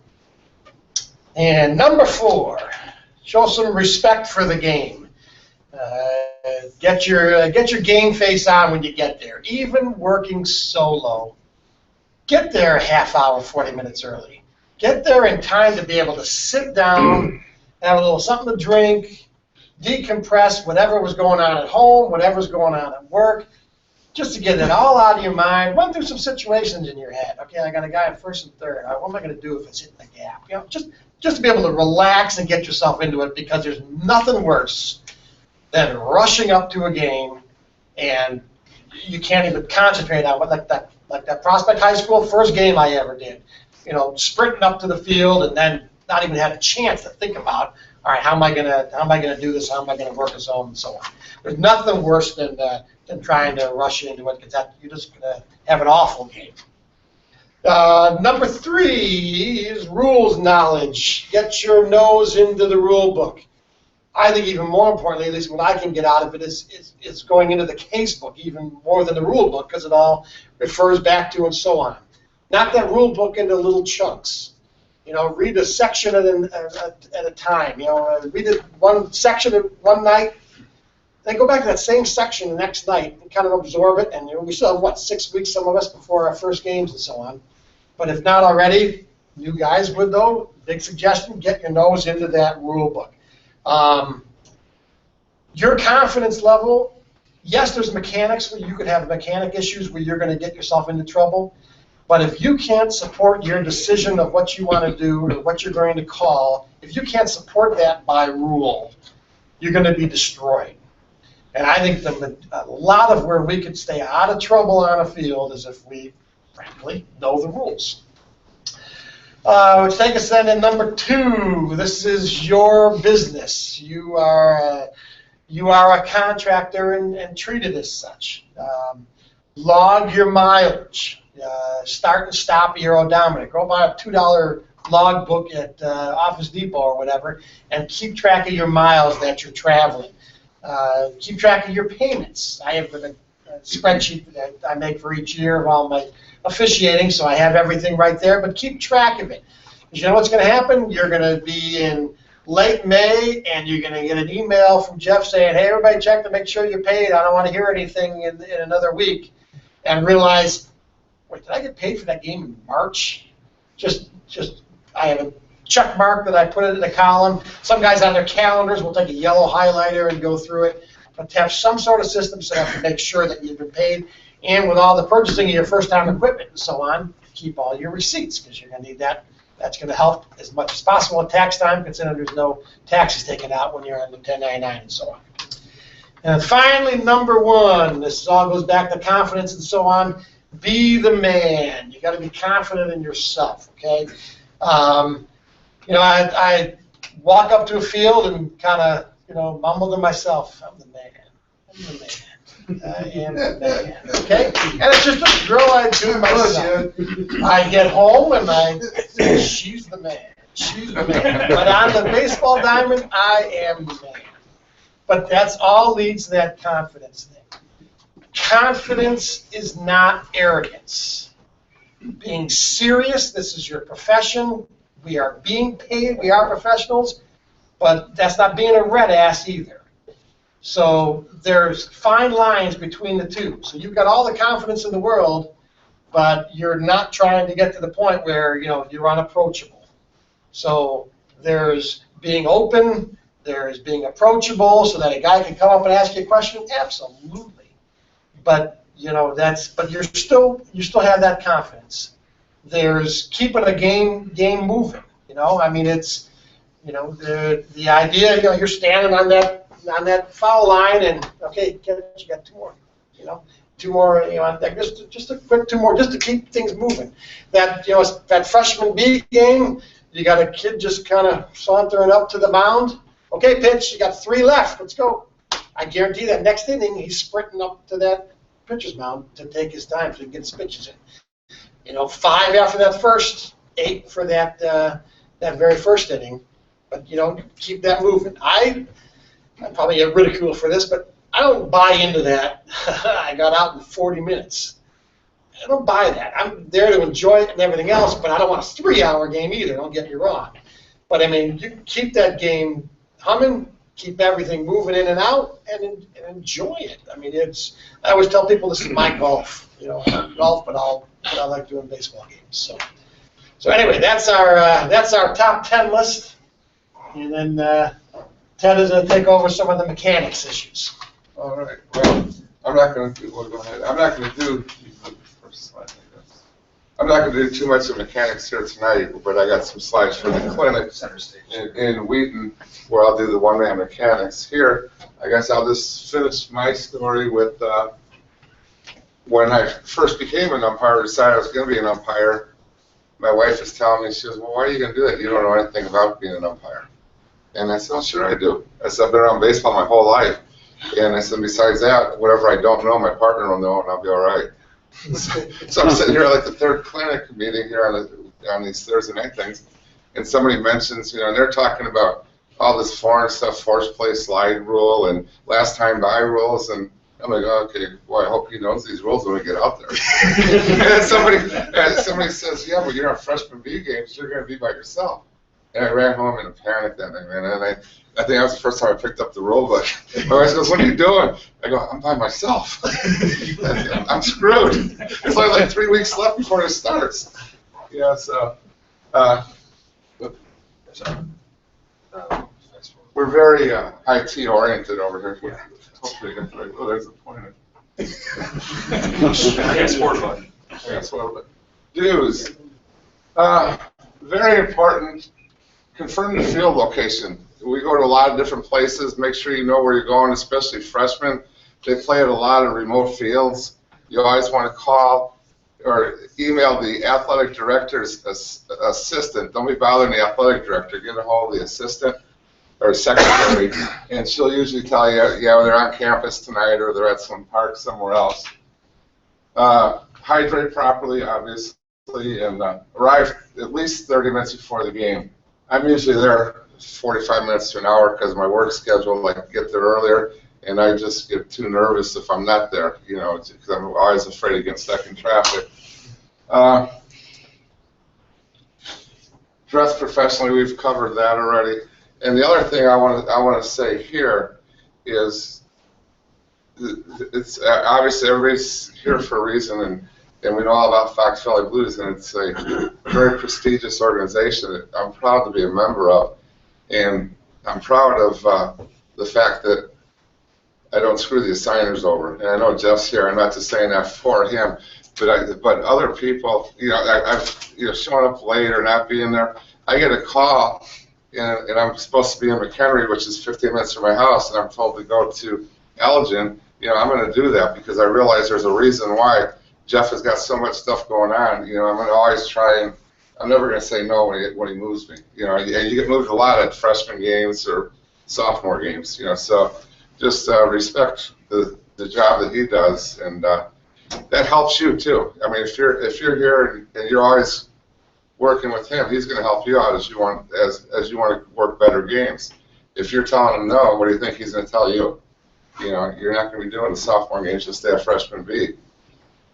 And number 4, show some respect for the game. Get your game face on when you get there. Even working solo, get there a half hour, 40 minutes early. Get there in time to be able to sit down, have a little something to drink, decompress whatever was going on at home, whatever's going on at work, just to get it all out of your mind. Run through some situations in your head. Okay, I got a guy at first and third. What am I going to do if it's hitting the gap? You know, just to be able to relax and get yourself into it, because there's nothing worse than rushing up to a game and you can't even concentrate on what, like that Prospect High School first game I ever did. You know, sprinting up to the field and then not even had a chance to think about, all right, how am I gonna do this? How am I gonna work a zone and so on? There's nothing worse than trying to rush into it, because you're just gonna have an awful game. Number 3 is rules knowledge. Get your nose into the rule book. I think even more importantly, at least what I can get out of it, is going into the case book even more than the rule book, because it all refers back to and so on. Knock that rule book into little chunks. You know, read a section at a time. You know, read it one section at one night, then go back to that same section the next night and kind of absorb it. And you know, we still have, 6 weeks, some of us, before our first games and so on. But if not already, you guys would, though, big suggestion, get your nose into that rule book. Your confidence level, yes, there's mechanics where you could have mechanic issues where you're going to get yourself into trouble. But if you can't support your decision of what you want to do or what you're going to call, if you can't support that by rule, you're going to be destroyed. And I think a lot of where we could stay out of trouble on a field is if we, frankly, know the rules. Which takes us then to number 2. This is your business. You are a contractor and treated as such. Log your mileage. Start and stop your odometer. Go buy a $2 log book at Office Depot or whatever, and keep track of your miles that you're traveling. Keep track of your payments. I have spreadsheet that I make for each year of all my officiating, so I have everything right there, but keep track of it. Because you know what's going to happen? You're going to be in late May, and you're going to get an email from Jeff saying, hey, everybody check to make sure you're paid. I don't want to hear anything in another week. And realize, wait, did I get paid for that game in March? Just I have a check mark that I put it in the column. Some guys on their calendars will take a yellow highlighter and go through it. But to have some sort of system set up to make sure that you've been paid. And with all the purchasing of your first-time equipment and so on, keep all your receipts, because you're going to need that. That's going to help as much as possible at tax time, considering there's no taxes taken out when you're on the 1099 and so on. And finally, number one, this all goes back to confidence and so on. Be the man. You got to be confident in yourself, okay? You know, I walk up to a field and kind of, you know, mumble to myself, I'm the man. I'm the man. I am the man. Okay? And it's just a drill I do myself. I get home and I think, she's the man. She's the man. But on the baseball diamond, I am the man. But that's all leads to that confidence thing. Confidence is not arrogance. Being serious, this is your profession. We are being paid. We are professionals. But that's not being a red ass either. So there's fine lines between the two. So you've got all the confidence in the world, but you're not trying to get to the point where, you know, you're unapproachable. So there's being open, there's being approachable, so that a guy can come up and ask you a question. Absolutely. But you know but you still have that confidence. There's keeping a game moving. You know, I mean, it's, you know, the idea, you know, you're standing on that foul line and, okay, you got two more, you know, two more, you know, just a quick two more, just to keep things moving. That, you know, that freshman B game, you got a kid just kind of sauntering up to the mound. Okay, pitch, you got 3 left, let's go. I guarantee that next inning he's sprinting up to that pitcher's mound to take his time so he can get his pitches in. You know, 5 after that first, 8 for that very first inning. But, you know, keep that moving. I probably get ridiculed for this, but I don't buy into that. I got out in 40 minutes. I don't buy that. I'm there to enjoy it and everything else, but I don't want a 3-hour game either, don't get me wrong. But, I mean, you keep that game humming, keep everything moving in and out, and enjoy it. I mean, I always tell people this is my golf. You know, not golf, but I like doing baseball games. So anyway, that's our top 10 list. And then Ted is going to take over some of the mechanics issues. All right. Well, I'm not going to do. Well, go ahead. I'm not going to do. First slide, I guess. I'm not going to do too much of mechanics here tonight, but I got some slides for the clinic in Wheaton, where I'll do the one-man mechanics. Here, I guess I'll just finish my story with when I first became an umpire. Decided I was going to be an umpire. My wife is telling me, she goes, well, why are you going to do that? You don't know anything about being an umpire. And I said, oh, sure I do. I said, I've been around baseball my whole life. And I said, besides that, whatever I don't know, my partner will know, and I'll be all right. So I'm sitting here at like the third clinic meeting here on these Thursday night things, and somebody mentions, you know, and they're talking about all this foreign stuff, force play slide rule, and last time by rules, and I'm like, oh, okay, boy, I hope he knows these rules when we get out there. And then somebody says, yeah, but you're on freshman B games, you're going to be by yourself. And I ran home in a panic that night, man. And I think that was the first time I picked up the rule book. My wife goes, what are you doing? I go, I'm by myself. I'm screwed. There's only like 3 weeks left before it starts. Yeah, so we're very IT oriented over here. Hopefully, oh, there's a pointer. I got sport button. Dues. Very important. Confirm the field location. We go to a lot of different places. Make sure you know where you're going, especially freshmen. They play at a lot of remote fields. You always want to call or email the athletic director's assistant. Don't be bothering the athletic director. Get a hold of the assistant or secretary, and she'll usually tell you, yeah, they're on campus tonight or they're at some park somewhere else. Hydrate properly, obviously, and arrive at least 30 minutes before the game. I'm usually there 45 minutes to an hour because of my work schedule. I can get there earlier. and I just get too nervous if I'm not there, you know, because I'm always afraid of getting stuck in traffic. Dress professionally, we've covered that already. And the other thing I want to say here is, it's obviously everybody's here for a reason, and we know all about Fox Valley Blues, and it's a very prestigious organization that I'm proud to be a member of, and I'm proud of the fact that I don't screw the assigners over. And I know Jeff's here. I'm not just saying that for him, but other people, you know, I've showing up late or not being there. I get a call, and I'm supposed to be in McHenry, which is 15 minutes from my house, and I'm told to go to Elgin. You know, I'm going to do that because I realize there's a reason why Jeff has got so much stuff going on. You know, I'm going to always try and I'm never going to say no when he moves me. You know, and you get moved a lot at freshman games or sophomore games. You know, so just respect the job that he does, and that helps you too. I mean, if you're here and you're always working with him, he's going to help you out as you want to work better games. If you're telling him no, what do you think he's going to tell you? You know, you're not going to be doing the sophomore games, just stay at freshman B.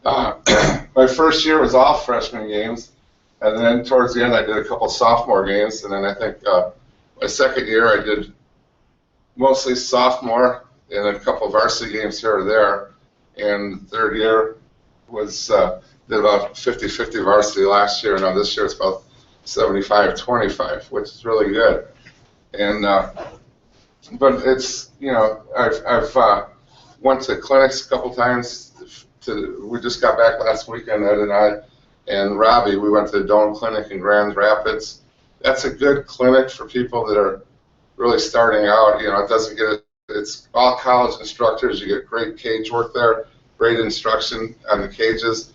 My first year was all freshman games, and then towards the end I did a couple sophomore games, and then I think my second year I did mostly sophomore and a couple of varsity games here or there, and third year was did about 50-50 varsity last year, and now this year it's about 75-25, which is really good. And but it's, you know, I've went to clinics a couple times. We just got back last weekend, Ed and I and Robbie. We went to the Dome Clinic in Grand Rapids. That's a good clinic for people that are really starting out. You know, it doesn't get it's all college instructors. You get great cage work there, great instruction on the cages.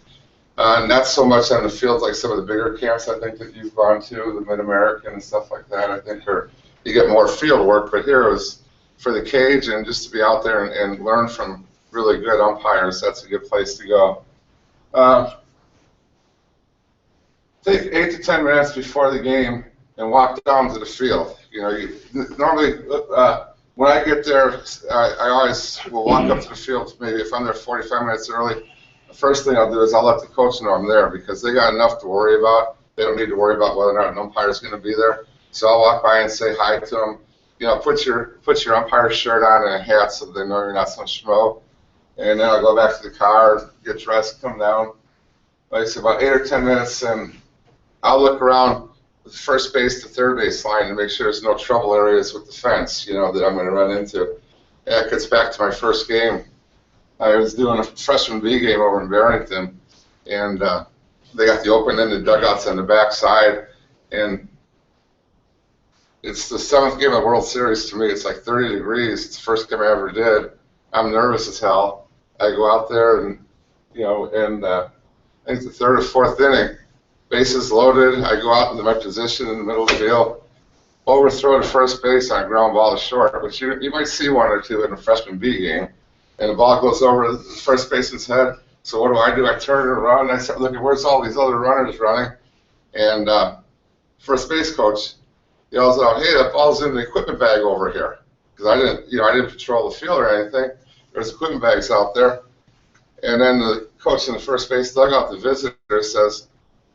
Not so much on the field like some of the bigger camps I think that you've gone to, the Mid-American and stuff like that. I think you get more field work, but here it was for the cage and just to be out there and learn from really good umpires. That's a good place to go. Take 8 to 10 minutes before the game and walk down to the field. You know, normally when I get there, I always will walk up to the field. Maybe if I'm there 45 minutes early, the first thing I'll do is I'll let the coach know I'm there because they got enough to worry about. They don't need to worry about whether or not an umpire is going to be there. So I'll walk by and say hi to them. You know, put your umpire shirt on and a hat so they know you're not some schmo. And then I'll go back to the car, get dressed, come down. Like I said, about 8 or 10 minutes, and I'll look around the first base to third base line to make sure there's no trouble areas with the fence, you know, that I'm going to run into. And that gets back to my first game. I was doing a freshman B game over in Barrington, and they got the open-ended dugouts on the back side, and it's the 7th game of the World Series to me. It's like 30 degrees. It's the first game I ever did. I'm nervous as hell. I go out there and, you know, and I think the 3rd or 4th inning, bases loaded. I go out into my position in the middle of the field, overthrow to first base on a ground ball to short, which you might see one or two in a freshman B game, and the ball goes over the first baseman's head. So what do? I turn and run, and I start looking, where's all these other runners running? And first base coach yells out, hey, that ball's in the equipment bag over here. Because I didn't patrol the field or anything. There's equipment bags out there. And then the coach in the first base dugout, the visitor, says,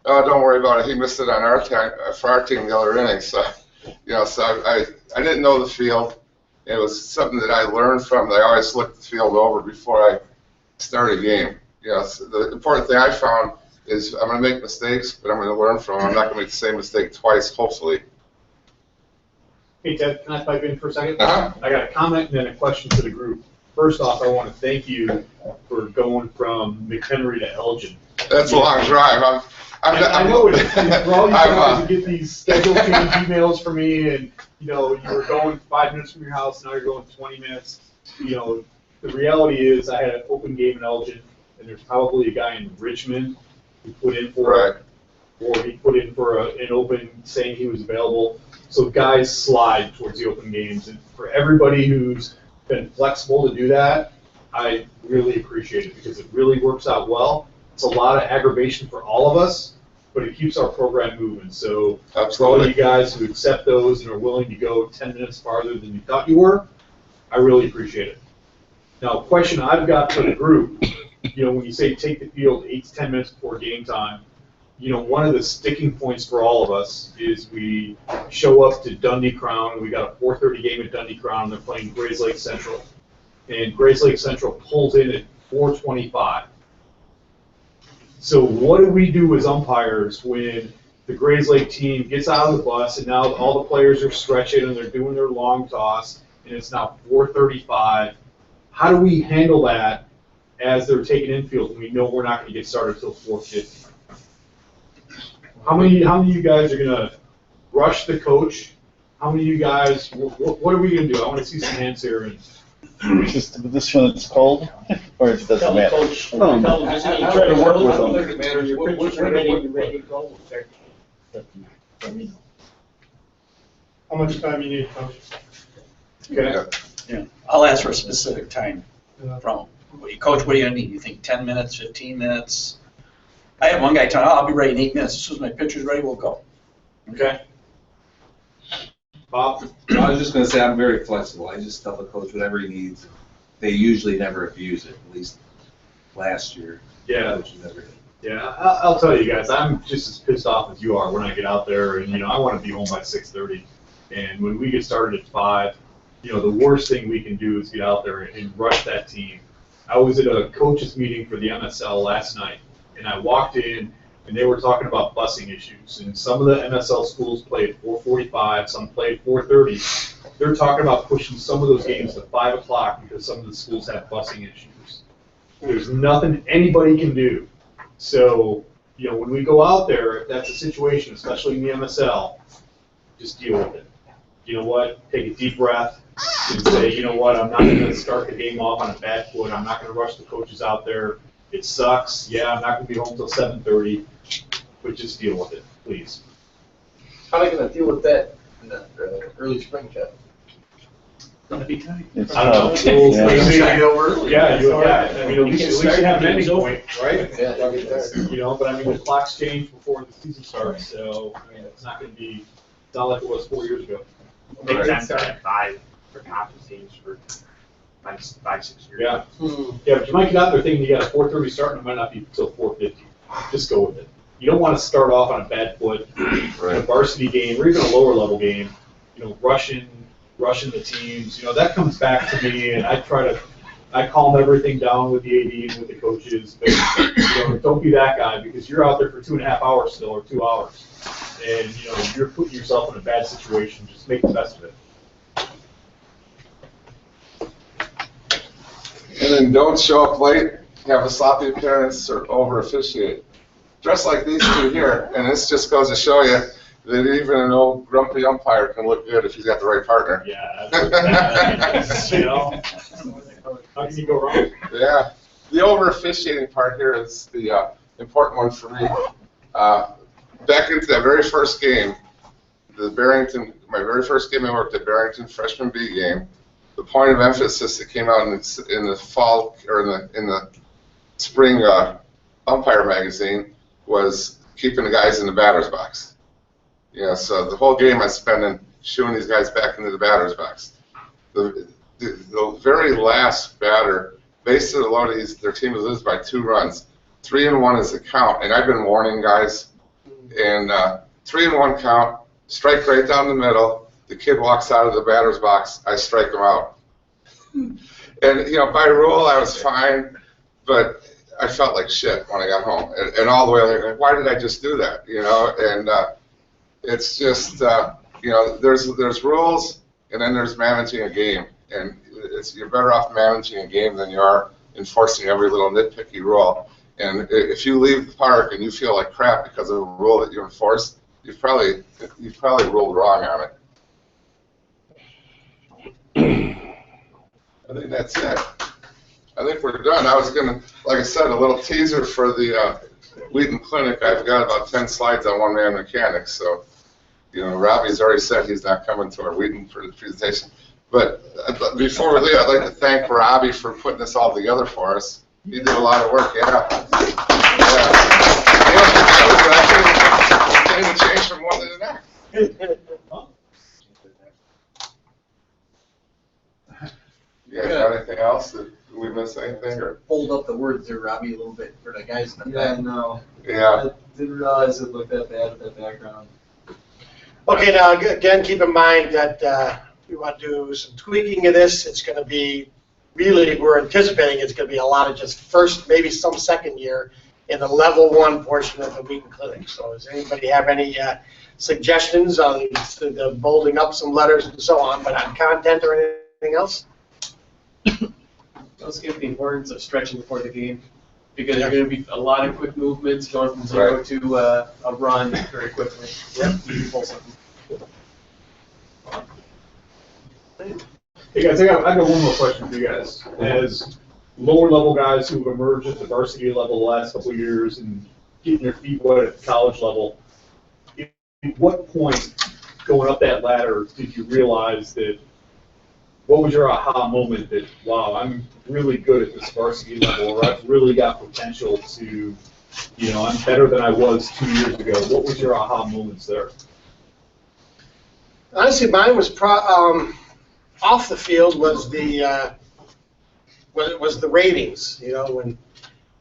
oh, don't worry about it. He missed it on our time, for our team the other inning. So, you know, so I didn't know the field. It was something that I learned from. I always looked the field over before I start a game. You know, so the important thing I found is I'm going to make mistakes, but I'm going to learn from them. I'm not going to make the same mistake twice, hopefully. Hey, Ted, can I pipe in for a second? Uh-huh. I got a comment and then a question to the group. First off, I want to thank you for going from McHenry to Elgin. That's a long drive. I know it is. For all you guys to get these schedule change emails from me, and you know, you were going 5 minutes from your house, now you're going 20 minutes. You know, the reality is I had an open game in Elgin, and there's probably a guy in Richmond who put in for it, or he put in for an open saying he was available. So guys slide towards the open games, and for everybody who's been flexible to do that, I really appreciate it because it really works out well. It's a lot of aggravation for all of us, but it keeps our program moving. So for all you guys who accept those and are willing to go 10 minutes farther than you thought you were, I really appreciate it. Now, a question I've got for the group, when you say take the field 8 to 10 minutes before game time, one of the sticking points for all of us is we show up to Dundee Crown. We got a 4:30 game at Dundee Crown. And they're playing Grays Lake Central, and Grays Lake Central pulls in at 4:25. So what do we do as umpires when the Grays Lake team gets out of the bus and now all the players are stretching and they're doing their long toss and it's now 4:35? How do we handle that as they're taking infield and we know we're not going to get started until 4:50? How many of you guys are going to rush the coach? How many of you guys, what are we going to do? I want to see some hands here. Just this one it's cold, or it doesn't matter. Coach, try to work with them. I don't think it matters. Your pictures are ready to go. How much time you need, Coach? Okay. I'll ask for a specific time from Coach. What do you need? You think 10 minutes, 15 minutes? I had one guy tell me, I'll be ready in 8 minutes. As soon as my picture's ready, we'll go. Okay. Bob? I was just going to say I'm very flexible. I just tell the coach whatever he needs. They usually never abuse it, at least last year. Yeah. Coach never did. Yeah, I'll tell you guys, I'm just as pissed off as you are when I get out there, and I want to be home by 6:30. And when we get started at 5, the worst thing we can do is get out there and rush that team. I was at a coaches meeting for the MSL last night, and I walked in, and they were talking about busing issues. And some of the MSL schools play at 4:45, some play at 4:30. They're talking about pushing some of those games to 5 o'clock because some of the schools have busing issues. There's nothing anybody can do. So, when we go out there, if that's a situation, especially in the MSL, just deal with it. You know what? Take a deep breath and say, you know what? I'm not going to start the game off on a bad foot. I'm not going to rush the coaches out there. It sucks. Yeah, I'm not going to be home till 7:30, but just deal with it, please. How are they going to deal with that in the early spring, Jeff? Gonna be tight. I don't know. Yeah. I mean, at least you have an ending point, right? Yeah, they'll get there. But I mean, the clocks change before the season starts, so I mean, it's not going to be not like it was 4 years ago. Big Ten started at 5 for conference teams for 5-6 years. Yeah. Yeah, but you might get out there thinking you got a 4:30 start and it might not be until 4:50. Just go with it. You don't want to start off on a bad foot in a varsity game or even a lower level game, rushing the teams. That comes back to me, and I calm everything down with the AD and with the coaches. But don't be that guy because you're out there for 2.5 hours still, or 2 hours, and you're putting yourself in a bad situation. Just make the best of it. And then don't show up late, have a sloppy appearance, or over officiate. Dress like these two here, and this just goes to show you that even an old grumpy umpire can look good if he's got the right partner. Yeah, how can you go wrong? Yeah, the over officiating part here is the important one for me. Back into that very first game, my very first game I worked at Barrington freshman B game. The point of emphasis that came out in the fall or in the spring umpire magazine was keeping the guys in the batter's box. So the whole game I spent in shooing these guys back into the batter's box. The very last batter, based on the low, their team loses by 2 runs. 3-1 is the count, and I've been warning guys. And 3-1 count, strike right down the middle. The kid walks out of the batter's box. I strike him out. And by rule I was fine, but I felt like shit when I got home. And all the way there, why did I just do that? And it's just there's rules, and then there's managing a game, and you're better off managing a game than you are enforcing every little nitpicky rule. And if you leave the park and you feel like crap because of a rule that you enforced, you've probably ruled wrong on it. I think that's it. I think we're done. I was gonna, like I said, a little teaser for the Wheaton Clinic. I've got about 10 slides on one-man mechanics, so. Robbie's already said he's not coming to our Wheaton presentation. But before we leave, I'd like to thank Robbie for putting this all together for us. He did a lot of work, yeah. I was change from one to the next. You guys got anything else that Did we miss anything, or? Hold up the words there, Robbie, a little bit for the guys in the back. no. Yeah. I didn't realize it looked that bad with that background. Okay, now, again, keep in mind that we want to do some tweaking of this. It's going to be, really, we're anticipating it's going to be a lot of just first, maybe some second year in the level 1 portion of the Wheaton Clinic. So does anybody have any suggestions on the bolding up some letters and so on, but on content or anything else? Don't skip the importance of stretching before the game, because there are going to be a lot of quick movements going from 0 to a run very quickly. Yep. You can pull something. Hey guys, I got one more question for you guys. As lower level guys who've emerged at the varsity level the last couple of years and getting your feet wet at the college level, at what point going up that ladder did you realize that, what was your aha moment that, wow, I'm really good at this varsity level, or I've really got potential to, I'm better than I was 2 years ago? What was your aha moments there? Honestly, mine was off the field was the ratings. When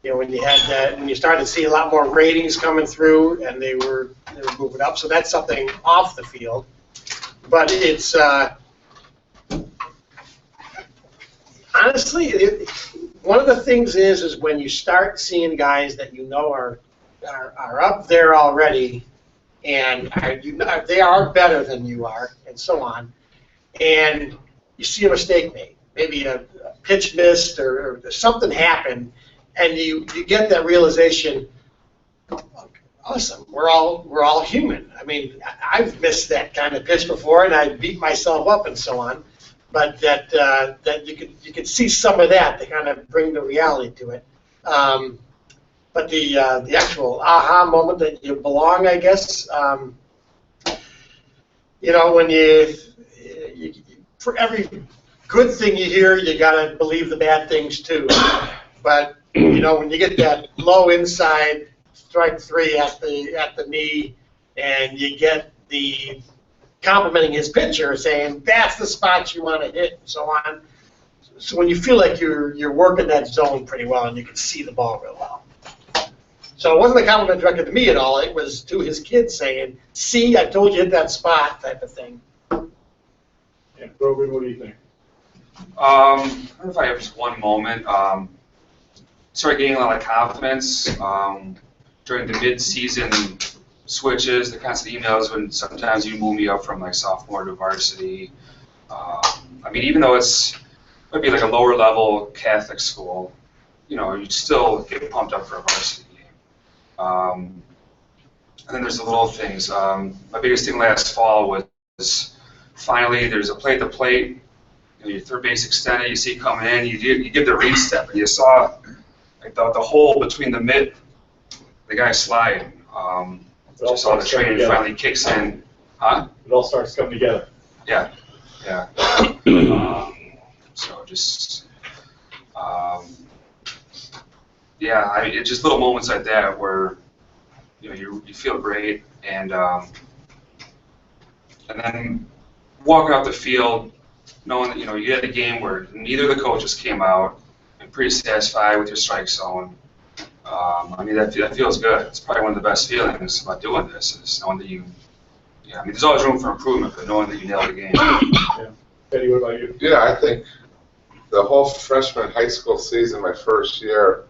you had that, when you started to see a lot more ratings coming through, and they were moving up. So that's something off the field. But it's honestly, one of the things is when you start seeing guys that are up there already, and they are better than you are, and so on, and you see a mistake made, maybe a pitch missed or something happened, and you get that realization. Awesome, we're all human. I mean, I've missed that kind of pitch before, and I beat myself up and so on. But that you could see some of that to kind of bring the reality to it. But the actual aha moment that you belong, I guess. When you for every good thing you hear, you gotta believe the bad things too. But when you get that low inside strike 3 at the knee, and you get the complimenting his pitcher, saying that's the spot you want to hit, and so on. So when you feel like you're working that zone pretty well, and you can see the ball real well. So it wasn't a compliment directed to me at all. It was to his kids saying, "See, I told you hit that spot," type of thing. Yeah, Brogan, what do you think? I don't know if I have just one moment. Started getting a lot of compliments during the mid-season switches, the constant emails when sometimes you move me up from like sophomore to varsity. I mean, even though might be like a lower level Catholic school, you still get pumped up for a varsity game. And then there's the little things. My biggest thing last fall was finally there's a play at the plate. Your third base extended, you see it coming in, you give the read step, and you saw like the hole between the mitt, the guy slide. Just saw the train finally kicks in. Huh? It all starts coming together. Yeah. So just, it's just little moments like that where, you feel great, and then walking out the field, knowing that you had a game where neither of the coaches came out and pretty satisfied with your strike zone. I mean, that feels good. It's probably one of the best feelings about doing this is knowing that I mean, there's always room for improvement, but knowing that you nailed the game. Yeah. Eddie, what about you? Yeah, I think the whole freshman high school season, my first year,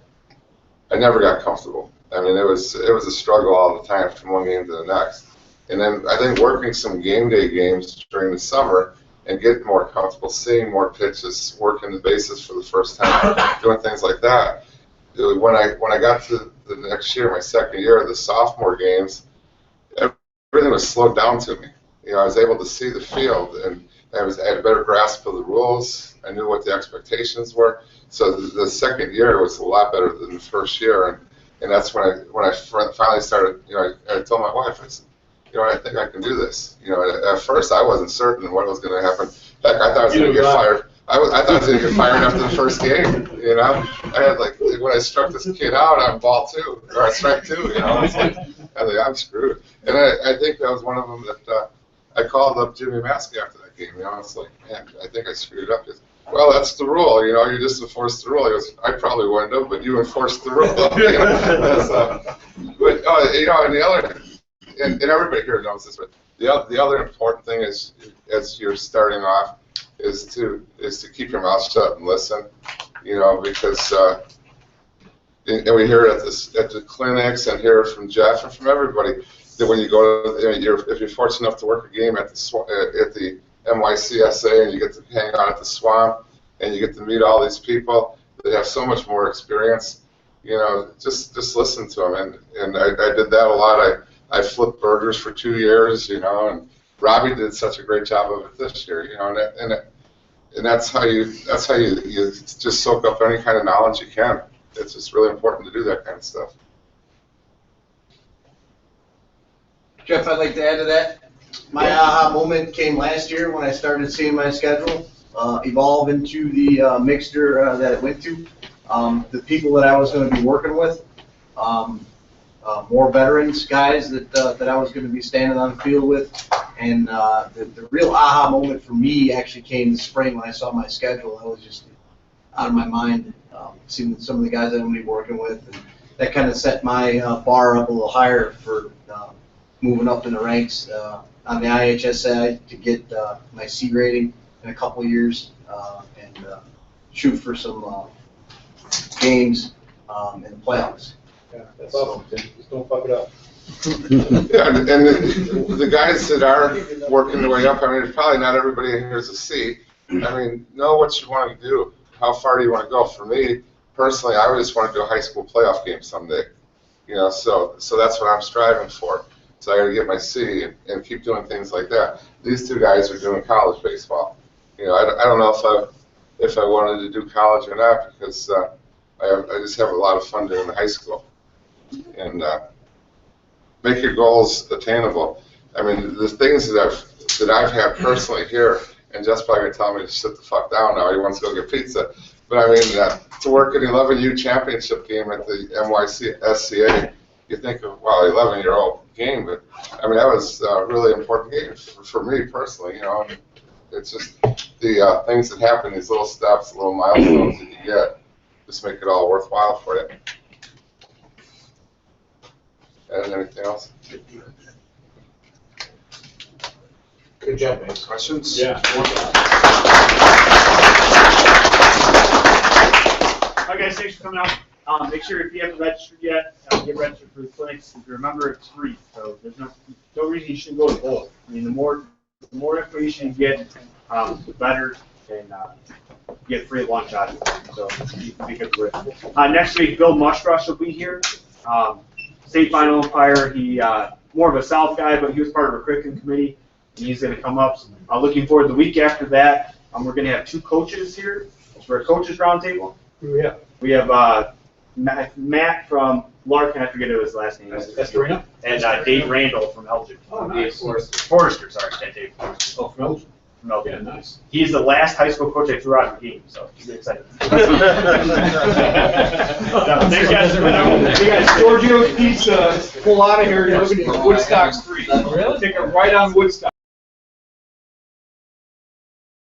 I never got comfortable. I mean, it was a struggle all the time from one game to the next. And then I think working some game day games during the summer and getting more comfortable, seeing more pitches, working the bases for the first time, doing things like that. When I got to the next year, my second year, the sophomore games, everything was slowed down to me. I was able to see the field, and I had a better grasp of the rules. I knew what the expectations were. So the second year was a lot better than the first year, and that's when I finally started. I told my wife, I said, I think I can do this. At first I wasn't certain what was going to happen. Heck, I thought I was going to get fired. I thought I was going to get fired after the first game. I had when I struck this kid out on ball 2 or strike 2. I was like, I'm screwed. And I think that was one of them that I called up Jimmy Maskey after that game. I was like, man, I think I screwed up. well, that's the rule, you know, you just enforce the rule. He goes, I probably wouldn't have, but you enforced the rule. You know? But, you know, and the other, and everybody here knows this, but the other important thing is, as you're starting off, is to keep your mouth shut and listen, you know, because, and we hear it at the clinics and hear it from Jeff and from everybody, that when you go to, if you're fortunate enough to work a game at the NYCSA and you get to hang out at the Swamp and you get to meet all these people that have so much more experience, you know, just listen to them. And I did that a lot. I flipped burgers for 2 years, you know, and Robbie did such a great job of it this year, you know, and that's how you just soak up any kind of knowledge you can. It's just really important to do that kind of stuff. Jeff, I'd like to add to that. My aha moment came last year when I started seeing my schedule evolve into the mixture that it went to. The people that I was going to be working with, more veterans, guys that I was going to be standing on the field with. And the real aha moment for me actually came this spring when I saw my schedule. I was just out of my mind, seeing some of the guys that I'm going to be working with. And that kind of set my bar up a little higher for moving up in the ranks on the IHSA to get my C rating in a couple of years and shoot for some games in the playoffs. Yeah, that's awesome, Tim. Just don't fuck it up. Yeah, and the guys that are working their way up, I mean, it's probably not everybody in here is a C. I mean, know what you want to do. How far do you want to go? For me, personally, I just want to do a high school playoff game someday. You know, so that's what I'm striving for. So I got to get my C and keep doing things like that. These two guys are doing college baseball. You know, I don't know if I wanted to do college or not because I just have a lot of fun doing high school. And make your goals attainable. I mean, the things that I've had personally here, and Jeff's probably going to tell me to sit the fuck down now. He wants to go get pizza. But I mean, to work an 11U championship game at the NYCSA, you think of, wow, 11-year-old game, but I mean, that was a really important game for me personally, you know. It's just the things that happen, these little steps, little milestones that you get, just make it all worthwhile for you. And anything else? Good job, man. Questions? Yeah. Hi guys, thanks for coming out. Make sure if you haven't registered yet, get registered for the clinics. If you remember, it's free, so there's no reason you shouldn't go to both. I mean, the more information you get, the better, and you get free lunch out of it. So you can make it worth it. Next week, Bill Mushrush will be here. State final umpire. He more of a South guy, but he was part of a curriculum committee. And he's going to come up. Looking forward. The week after that, we're going to have 2 coaches here for a coaches roundtable. Yeah. We have Matt from Larkin, I forget his last name. Estorino? And Dave Randall from Elgin. Oh, nice. Forrester, sorry, Dave Forrester. Oh, from Elgin. From Elgin. Yeah, nice. He's the last high school coach I threw out of the game, so he's excited. Thanks, guys. We got Giorgio's Pizza. Pull out of here. You're looking at Woodstock's 3. Really? Take it right on Woodstock.